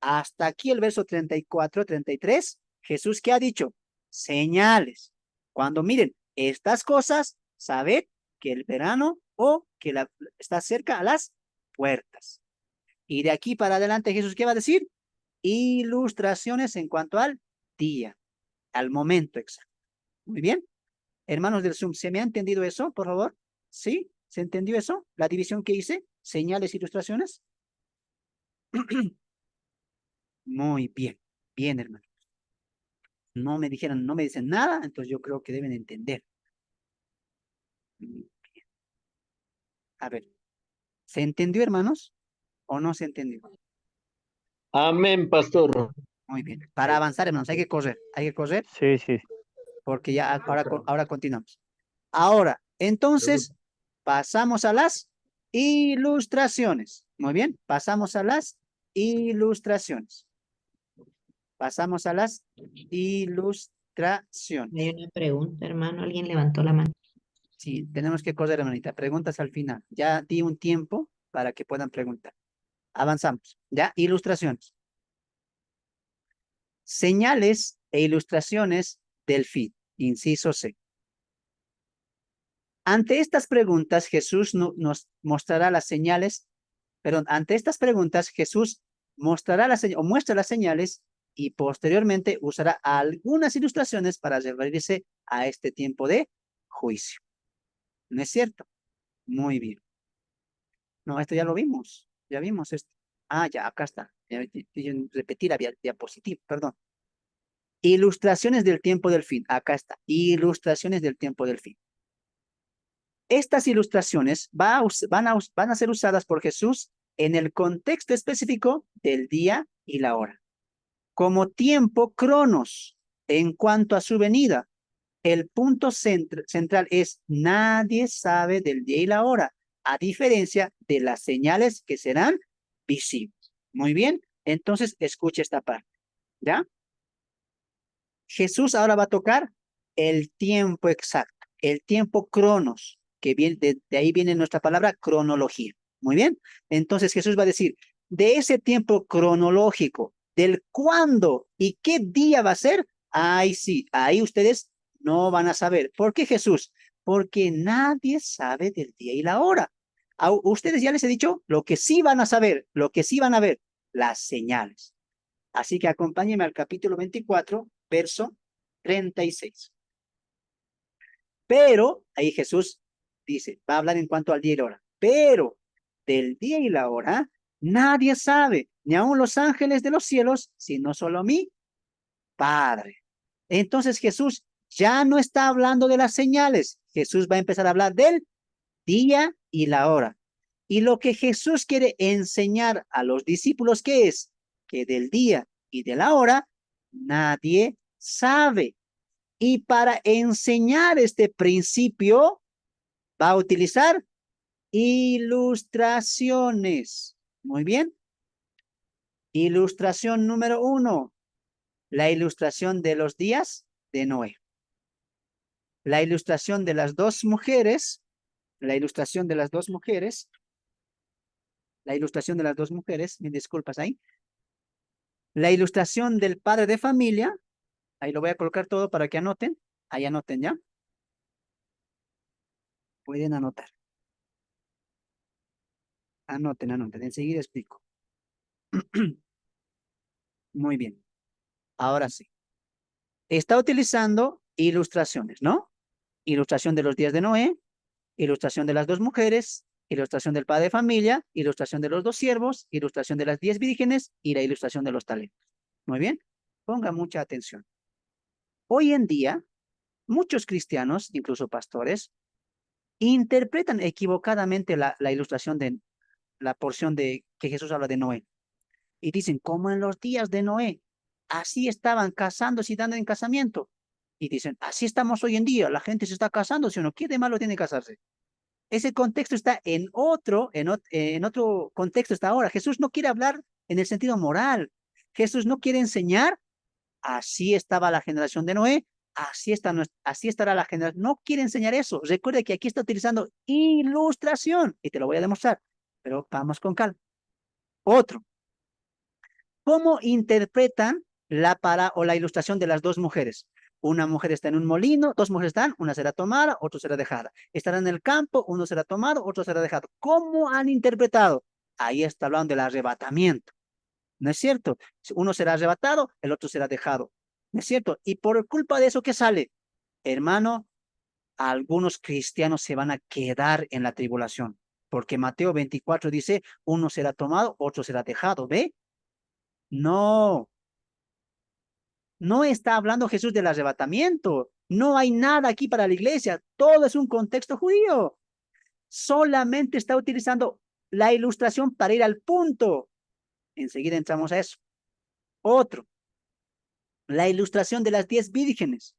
Hasta aquí el verso 34, 33. Jesús, ¿qué ha dicho? Señales. Cuando miren estas cosas, sabed que el verano o que está cerca a las puertas. Y de aquí para adelante, Jesús, ¿qué va a decir? Ilustraciones en cuanto al día, al momento exacto. Muy bien. Hermanos del Zoom, ¿se me ha entendido eso, por favor? ¿Sí? ¿Se entendió eso? La división que hice, señales, ilustraciones. Muy bien. Bien, hermano. No me dijeron, no me dicen nada, entonces yo creo que deben entender. Bien. A ver, ¿se entendió, hermanos? ¿O no se entendió? Amén, pastor. Muy bien. Para avanzar, hermanos, hay que correr, Sí, sí. porque ya ahora continuamos. Ahora, entonces, pasamos a las ilustraciones. Muy bien, pasamos a las ilustraciones. Pasamos a las ilustraciones. Hay una pregunta, hermano. Alguien levantó la mano. Sí, tenemos que correr, hermanita. Preguntas al final. Ya di un tiempo para que puedan preguntar. Avanzamos. Ya, ilustraciones. Señales e ilustraciones del fin. Inciso C. Ante estas preguntas, Jesús nos mostrará las señales, perdón, ante estas preguntas, Jesús mostrará o muestra las señales y posteriormente usará algunas ilustraciones para referirse a este tiempo de juicio. ¿No es cierto? Muy bien. No, esto ya lo vimos. Ya vimos esto. Ah, ya, acá está. Repetir la diapositiva, perdón. Ilustraciones del tiempo del fin. Acá está. Ilustraciones del tiempo del fin. Estas ilustraciones van a ser usadas por Jesús en el contexto específico del día y la hora. Como tiempo cronos, en cuanto a su venida, el punto central es nadie sabe del día y la hora, a diferencia de las señales que serán visibles. Muy bien, entonces escuche esta parte, ¿ya? Jesús ahora va a tocar el tiempo exacto, el tiempo cronos. que viene, de ahí viene nuestra palabra cronología. Muy bien. Entonces Jesús va a decir, de ese tiempo cronológico, del cuándo y qué día va a ser, ahí sí, ahí ustedes no van a saber. ¿Por qué Jesús? Porque nadie sabe del día y la hora. A ustedes ya les he dicho lo que sí van a saber, lo que sí van a ver, las señales. Así que acompáñenme al capítulo 24, verso 36. Pero, ahí Jesús dice, va a hablar en cuanto al día y la hora, pero del día y la hora nadie sabe, ni aun los ángeles de los cielos, sino solo mi Padre. Entonces Jesús ya no está hablando de las señales, Jesús va a empezar a hablar del día y la hora. Y lo que Jesús quiere enseñar a los discípulos, ¿qué es? Que del día y de la hora nadie sabe. Y para enseñar este principio va a utilizar ilustraciones. Muy bien. Ilustración número 1, la ilustración de los días de Noé. La ilustración de las dos mujeres, la ilustración de las dos mujeres, la ilustración de las dos mujeres, mis disculpas ahí. La ilustración del padre de familia, ahí lo voy a colocar todo para que anoten, ahí anoten ya. Pueden anotar. Anoten, anoten, enseguida explico. Muy bien, ahora sí. Está utilizando ilustraciones, ¿no? Ilustración de los días de Noé, ilustración de las dos mujeres, ilustración del padre de familia, ilustración de los dos siervos, ilustración de las 10 vírgenes y la ilustración de los talentos. Muy bien, ponga mucha atención. Hoy en día, muchos cristianos, incluso pastores, interpretan equivocadamente la ilustración de la porción de que Jesús habla de Noé. Y dicen, como en los días de Noé, así estaban casándose y dando en casamiento. Y dicen, así estamos hoy en día, la gente se está casando, si uno quiere malo tiene que casarse. Ese contexto está en otro contexto está ahora. Jesús no quiere hablar en el sentido moral. Jesús no quiere enseñar, así estaba la generación de Noé, así estará la generación. No quiere enseñar eso. Recuerda que aquí está utilizando ilustración y te lo voy a demostrar, pero vamos con calma. Otro, ¿cómo interpretan la ilustración de las dos mujeres? Una mujer está en un molino, dos mujeres están, una será tomada, otra será dejada. Estarán en el campo, uno será tomado, otro será dejado. ¿Cómo han interpretado? Ahí está hablando del arrebatamiento. ¿No es cierto? Uno será arrebatado, el otro será dejado. ¿No es cierto? Y por culpa de eso, ¿qué sale? Hermano, algunos cristianos se van a quedar en la tribulación. Porque Mateo 24 dice, uno será tomado, otro será dejado. ¿Ve? No, no está hablando Jesús del arrebatamiento. No hay nada aquí para la iglesia. Todo es un contexto judío. Solamente está utilizando la ilustración para ir al punto. Enseguida entramos a eso. Otro, la ilustración de las 10 vírgenes.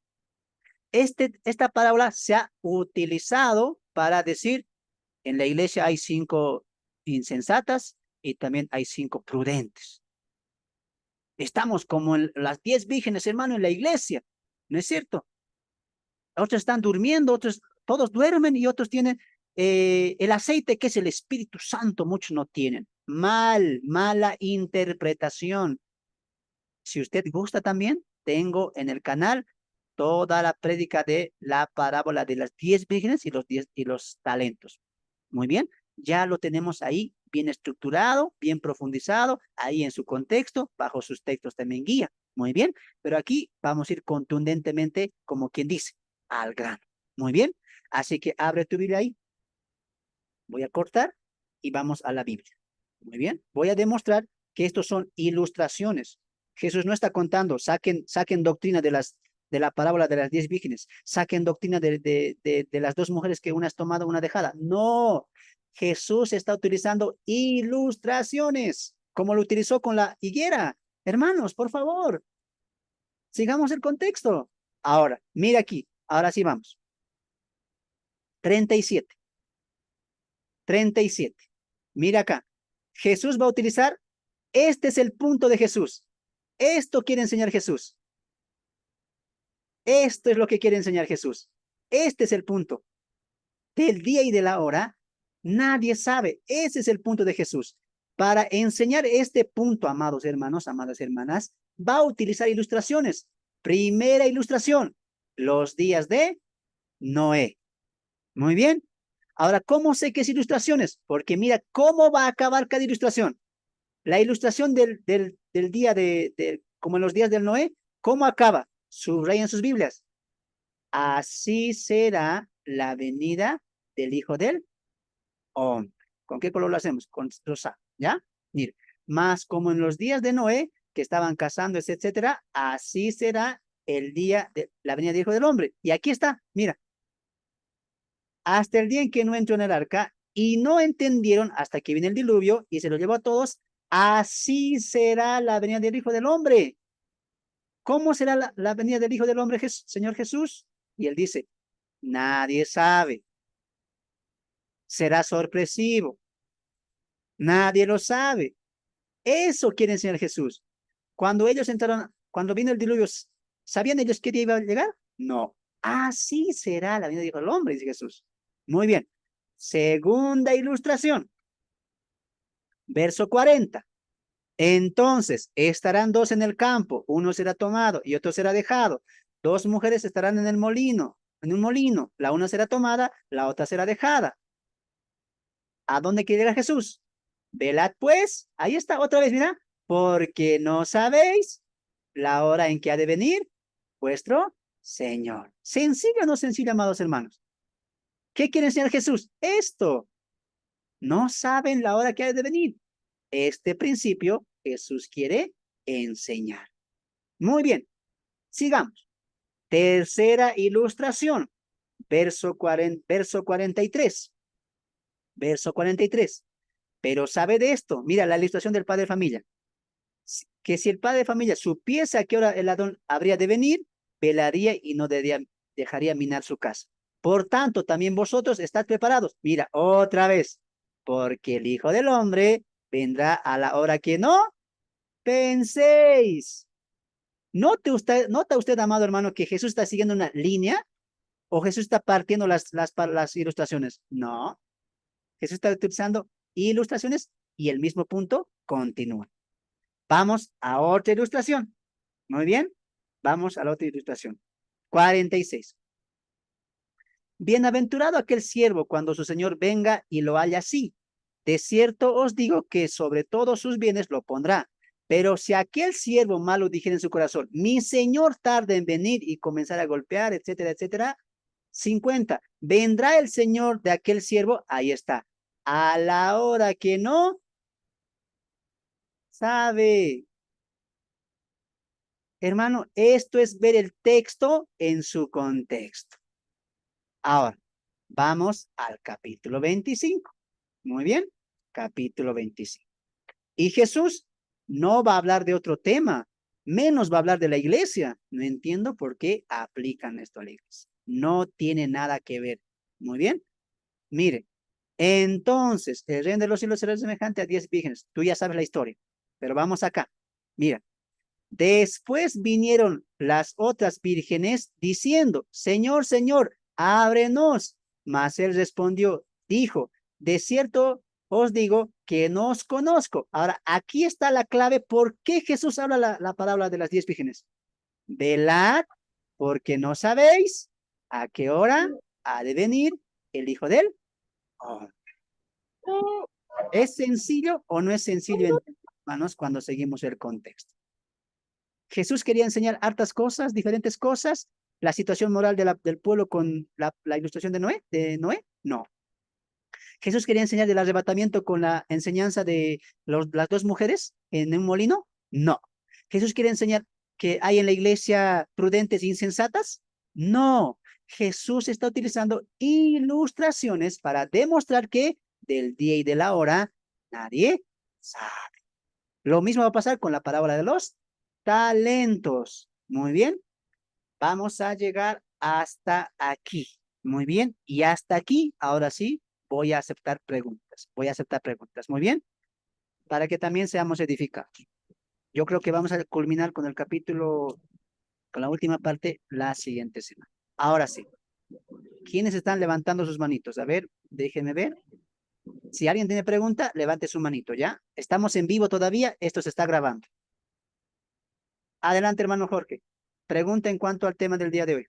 Esta parábola se ha utilizado para decir, en la iglesia hay 5 insensatas y también hay 5 prudentes. Estamos como en las 10 vírgenes, hermano, en la iglesia. ¿No es cierto? Otros están durmiendo, otros, todos duermen y otros tienen el aceite que es el Espíritu Santo, muchos no tienen. Mala interpretación. Si usted gusta también, tengo en el canal toda la prédica de la parábola de las 10 vírgenes y los talentos. Muy bien, ya lo tenemos ahí bien estructurado, bien profundizado, ahí en su contexto, bajo sus textos también guía. Muy bien, pero aquí vamos a ir contundentemente, como quien dice, al grano. Muy bien, así que abre tu Biblia ahí. Voy a cortar y vamos a la Biblia. Muy bien, voy a demostrar que estos son ilustraciones. Jesús no está contando, saquen doctrina de la parábola de las 10 vírgenes, saquen doctrina de las dos mujeres que una es tomada, una dejada. No, Jesús está utilizando ilustraciones, como lo utilizó con la higuera. Hermanos, por favor, sigamos el contexto. Ahora, mira aquí, ahora sí vamos. 37. 37. Mira acá. Jesús va a utilizar, este es el punto de Jesús. Esto quiere enseñar Jesús. Esto es lo que quiere enseñar Jesús. Este es el punto. del día y de la hora, nadie sabe. Ese es el punto de Jesús. Para enseñar este punto, amados hermanos, amadas hermanas, va a utilizar ilustraciones. Primera ilustración, los días de Noé. Muy bien. Ahora, ¿cómo sé que es ilustraciones? Porque mira cómo va a acabar cada ilustración. La ilustración del día como en los días del Noé, ¿cómo acaba? Subrayen sus Biblias. Así será la venida del Hijo del Hombre. ¿Con qué color lo hacemos? Con rosa, ¿ya? Mire, más como en los días de Noé, que estaban casándose, etcétera, así será el día de la venida del Hijo del Hombre. Y aquí está, mira, hasta el día en que no entró en el arca y no entendieron hasta que viene el diluvio y se lo llevó a todos, así será la venida del Hijo del Hombre. ¿Cómo será la venida del Hijo del Hombre, Señor Jesús? Y él dice, nadie sabe. Será sorpresivo. Nadie lo sabe. Eso quiere enseñar Jesús. Cuando ellos entraron, cuando vino el diluvio, ¿sabían ellos qué día iba a llegar? No. Así será la venida del Hijo del Hombre, dice Jesús. Muy bien. Segunda ilustración. Verso 40. Entonces estarán dos en el campo, uno será tomado y otro será dejado. Dos mujeres estarán en el molino, en un molino, la una será tomada, la otra será dejada. ¿A dónde quiere llegar Jesús? Velad pues, ahí está otra vez, mira, porque no sabéis la hora en que ha de venir vuestro Señor. ¿Sencillo o no sencillo, amados hermanos? ¿Qué quiere enseñar Jesús? Esto. No saben la hora que ha de venir. Este principio Jesús quiere enseñar. Muy bien, sigamos. Tercera ilustración, verso 43. Verso 43. Pero sabe de esto, mira la ilustración del padre de familia, que si el padre de familia supiese a qué hora el ladrón habría de venir, velaría y no dejaría minar su casa. Por tanto, también vosotros estad preparados. Mira, otra vez, porque el Hijo del Hombre vendrá a la hora que no penséis. ¿Nota usted, amado hermano, que Jesús está siguiendo una línea o Jesús está partiendo las ilustraciones? No, Jesús está utilizando ilustraciones y el mismo punto continúa. Vamos a otra ilustración. Muy bien, vamos a la otra ilustración. 46. Bienaventurado aquel siervo cuando su señor venga y lo halla así. De cierto os digo que sobre todos sus bienes lo pondrá. Pero si aquel siervo malo dijera en su corazón, mi señor tarda en venir y comenzar a golpear, etcétera, etcétera. 50. Vendrá el señor de aquel siervo, ahí está, a la hora que no sabe. Hermano, esto es ver el texto en su contexto. Ahora, vamos al capítulo 25. Muy bien, capítulo 25. Y Jesús no va a hablar de otro tema, menos va a hablar de la iglesia. No entiendo por qué aplican esto a la iglesia. No tiene nada que ver. Muy bien. Mire, entonces el reino de los cielos será semejante a 10 vírgenes. Tú ya sabes la historia, pero vamos acá. Mira, después vinieron las otras vírgenes diciendo, Señor, Señor, ábrenos. Mas él respondió, dijo, de cierto os digo que no os conozco. Ahora, aquí está la clave. ¿Por qué Jesús habla la palabra de las 10 vírgenes? Velad, porque no sabéis a qué hora ha de venir el Hijo del Hombre. ¿Es sencillo o no es sencillo, hermanos, cuando seguimos el contexto? Jesús quería enseñar hartas cosas, diferentes cosas. La situación moral del pueblo con la ilustración de Noé, no. Jesús quería enseñar del arrebatamiento con la enseñanza de las dos mujeres en un molino, no. Jesús quiere enseñar que hay en la iglesia prudentes e insensatas, no. Jesús está utilizando ilustraciones para demostrar que del día y de la hora nadie sabe. Lo mismo va a pasar con la parábola de los talentos. Muy bien. Vamos a llegar hasta aquí. Muy bien. Y hasta aquí, ahora sí, voy a aceptar preguntas. Voy a aceptar preguntas. Muy bien. Para que también seamos edificados. Yo creo que vamos a culminar con el capítulo, con la última parte, la siguiente semana. Ahora sí. ¿Quiénes están levantando sus manitos? A ver, déjenme ver. Si alguien tiene pregunta, levante su manito, ¿ya? Estamos en vivo todavía, esto se está grabando. Adelante, hermano Jorge. Pregunta en cuanto al tema del día de hoy.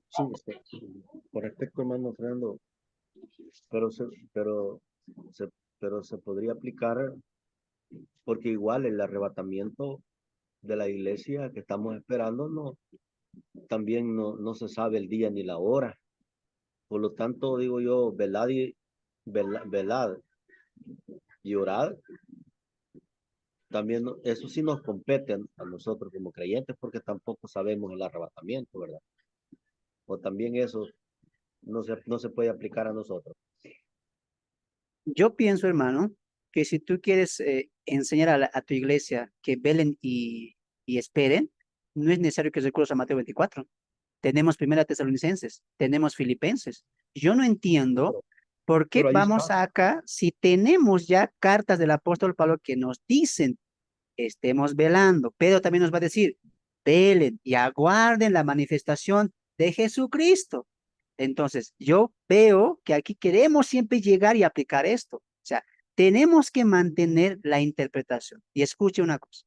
Sí, con respecto, hermano Fernando, pero se, pero, se, pero se podría aplicar, porque igual el arrebatamiento de la iglesia que estamos esperando, también no se sabe el día ni la hora. Por lo tanto, digo yo, velad y orad. También eso sí nos compete a nosotros como creyentes, porque tampoco sabemos el arrebatamiento, ¿verdad? O también eso no se puede aplicar a nosotros. Yo pienso, hermano, que si tú quieres enseñar a tu iglesia que velen y esperen, no es necesario que recurras a Mateo 24. Tenemos Primera Tesalonicenses, tenemos Filipenses. Yo no entiendo por qué Pero ahí vamos está. acá si tenemos ya cartas del apóstol Pablo que nos dicen estemos velando. Pedro también nos va a decir, velen y aguarden la manifestación de Jesucristo. Entonces, yo veo que aquí queremos siempre llegar y aplicar esto. O sea, tenemos que mantener la interpretación. Y escuche una cosa.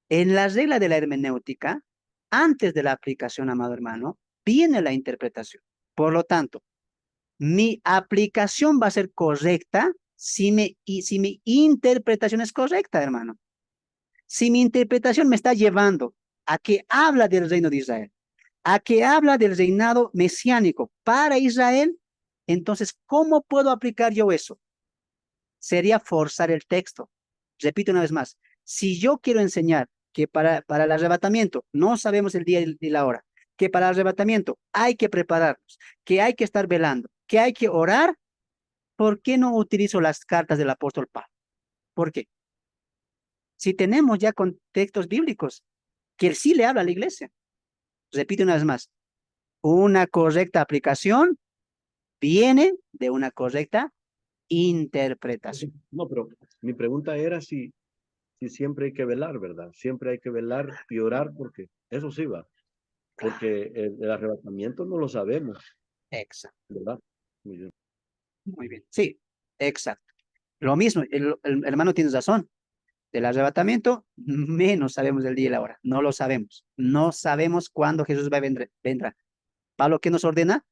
En la regla de la hermenéutica, antes de la aplicación, amado hermano, viene la interpretación. Por lo tanto, mi aplicación va a ser correcta si mi interpretación es correcta, hermano. Si mi interpretación me está llevando a que habla del reino de Israel, a que habla del reinado mesiánico para Israel, entonces, ¿cómo puedo aplicar yo eso? Sería forzar el texto. Repito una vez más, si yo quiero enseñar que para el arrebatamiento no sabemos el día y la hora, que para el arrebatamiento hay que prepararnos, que hay que estar velando, que hay que orar, ¿por qué no utilizo las cartas del apóstol Pablo? ¿Por qué? Si tenemos ya contextos bíblicos que él sí le habla a la iglesia. Repito una vez más, una correcta aplicación viene de una correcta interpretación. No, pero mi pregunta era si siempre hay que velar, ¿verdad? Siempre hay que velar y orar, porque eso sí va. Porque el arrebatamiento no lo sabemos, Exacto. ¿verdad? Muy bien. Muy bien. Sí, exacto. Lo mismo, el hermano tiene razón. Del arrebatamiento, menos sabemos del día y la hora. No lo sabemos. No sabemos cuándo Jesús vendrá. Pablo, ¿qué nos ordena?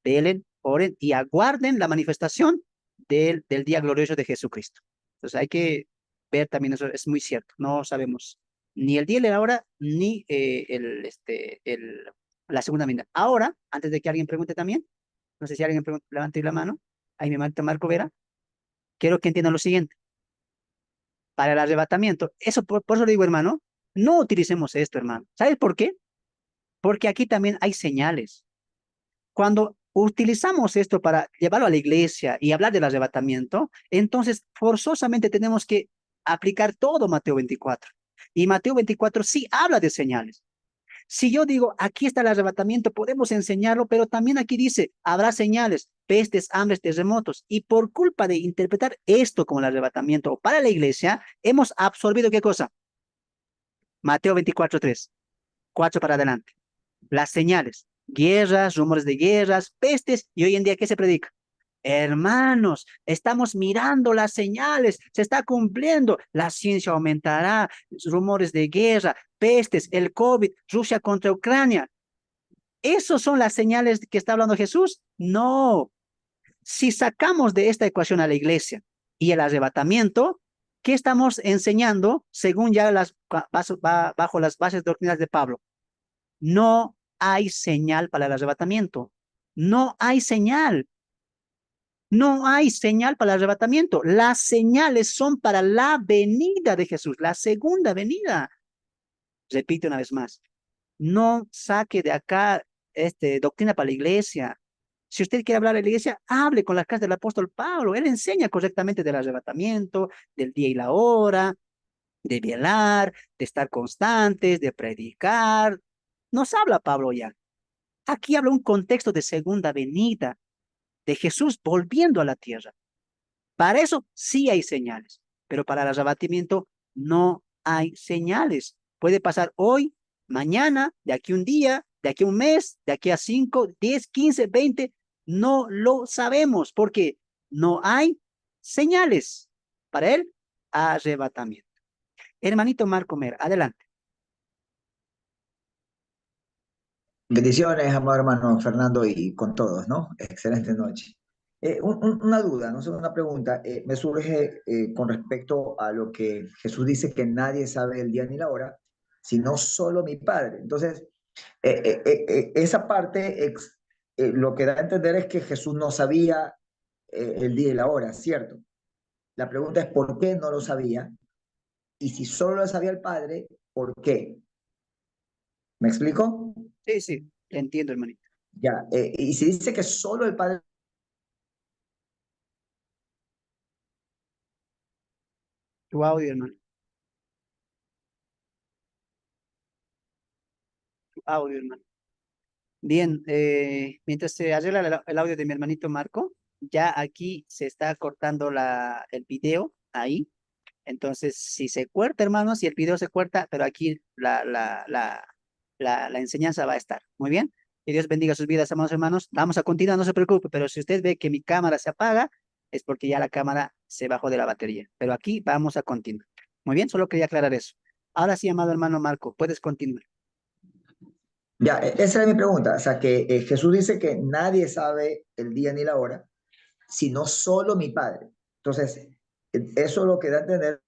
Velen, oren y aguarden la manifestación del día glorioso de Jesucristo. Entonces hay que ver también eso, es muy cierto. No sabemos ni el día y la hora, ni la segunda venida. Ahora, antes de que alguien pregunte también, no sé si alguien levante la mano, ahí me marca Marco Vera, quiero que entiendan lo siguiente. Para el arrebatamiento, eso por eso digo, hermano, no utilicemos esto, hermano. ¿Sabes por qué? Porque aquí también hay señales. Cuando utilizamos esto para llevarlo a la iglesia y hablar del arrebatamiento, entonces forzosamente tenemos que aplicar todo Mateo 24. Y Mateo 24 sí habla de señales. Si yo digo, aquí está el arrebatamiento, podemos enseñarlo, pero también aquí dice, habrá señales, pestes, hambres, terremotos. Y por culpa de interpretar esto como el arrebatamiento para la iglesia, hemos absorbido ¿qué cosa? Mateo 24:3, 4 para adelante. Las señales, guerras, rumores de guerras, pestes, y hoy en día, ¿qué se predica? Hermanos, estamos mirando las señales, se está cumpliendo, la ciencia aumentará, rumores de guerra, pestes, el COVID, Rusia contra Ucrania. ¿Esos son las señales que está hablando Jesús? No. Si sacamos de esta ecuación a la iglesia y el arrebatamiento, ¿qué estamos enseñando según ya bajo las bases doctrinales de Pablo? No hay señal para el arrebatamiento. No hay señal. No hay señal para el arrebatamiento. Las señales son para la venida de Jesús, la segunda venida. Repito una vez más. No saque de acá doctrina para la iglesia. Si usted quiere hablar de la iglesia, hable con las cartas del apóstol Pablo. Él enseña correctamente del arrebatamiento, del día y la hora, de velar, de estar constantes, de predicar. Nos habla Pablo ya. Aquí habla un contexto de segunda venida, de Jesús volviendo a la tierra. Para eso sí hay señales, pero para el arrebatamiento no hay señales. Puede pasar hoy, mañana, de aquí un día, de aquí a un mes, de aquí a 5, 10, 15, 20, no lo sabemos porque no hay señales para el arrebatamiento. Hermanito Marco Mer, adelante. Bendiciones, amado hermano Fernando, y con todos, ¿no? Excelente noche. Una duda, no sé, una pregunta, me surge con respecto a lo que Jesús dice que nadie sabe el día ni la hora, sino solo mi Padre. Entonces, esa parte, lo que da a entender es que Jesús no sabía el día y la hora, ¿cierto? La pregunta es ¿por qué no lo sabía? Y si solo lo sabía el Padre, ¿por qué? ¿Me explico? Sí, sí, entiendo, hermanito. Ya, y si dice que solo el Padre. Tu audio, hermano. Tu audio, hermano. Bien, mientras se arregla el audio de mi hermanito Marco, ya aquí se está cortando el video ahí. Entonces, si se corta, hermanos, si el video se corta, pero aquí la enseñanza va a estar. Muy bien. Que Dios bendiga sus vidas, amados hermanos. Vamos a continuar, no se preocupe, pero si usted ve que mi cámara se apaga, es porque ya la cámara se bajó de la batería. Pero aquí vamos a continuar. Muy bien, solo quería aclarar eso. Ahora sí, amado hermano Marco, puedes continuar. Ya, esa es mi pregunta. O sea, que Jesús dice que nadie sabe el día ni la hora, sino solo mi Padre. Entonces, eso es lo que da a entender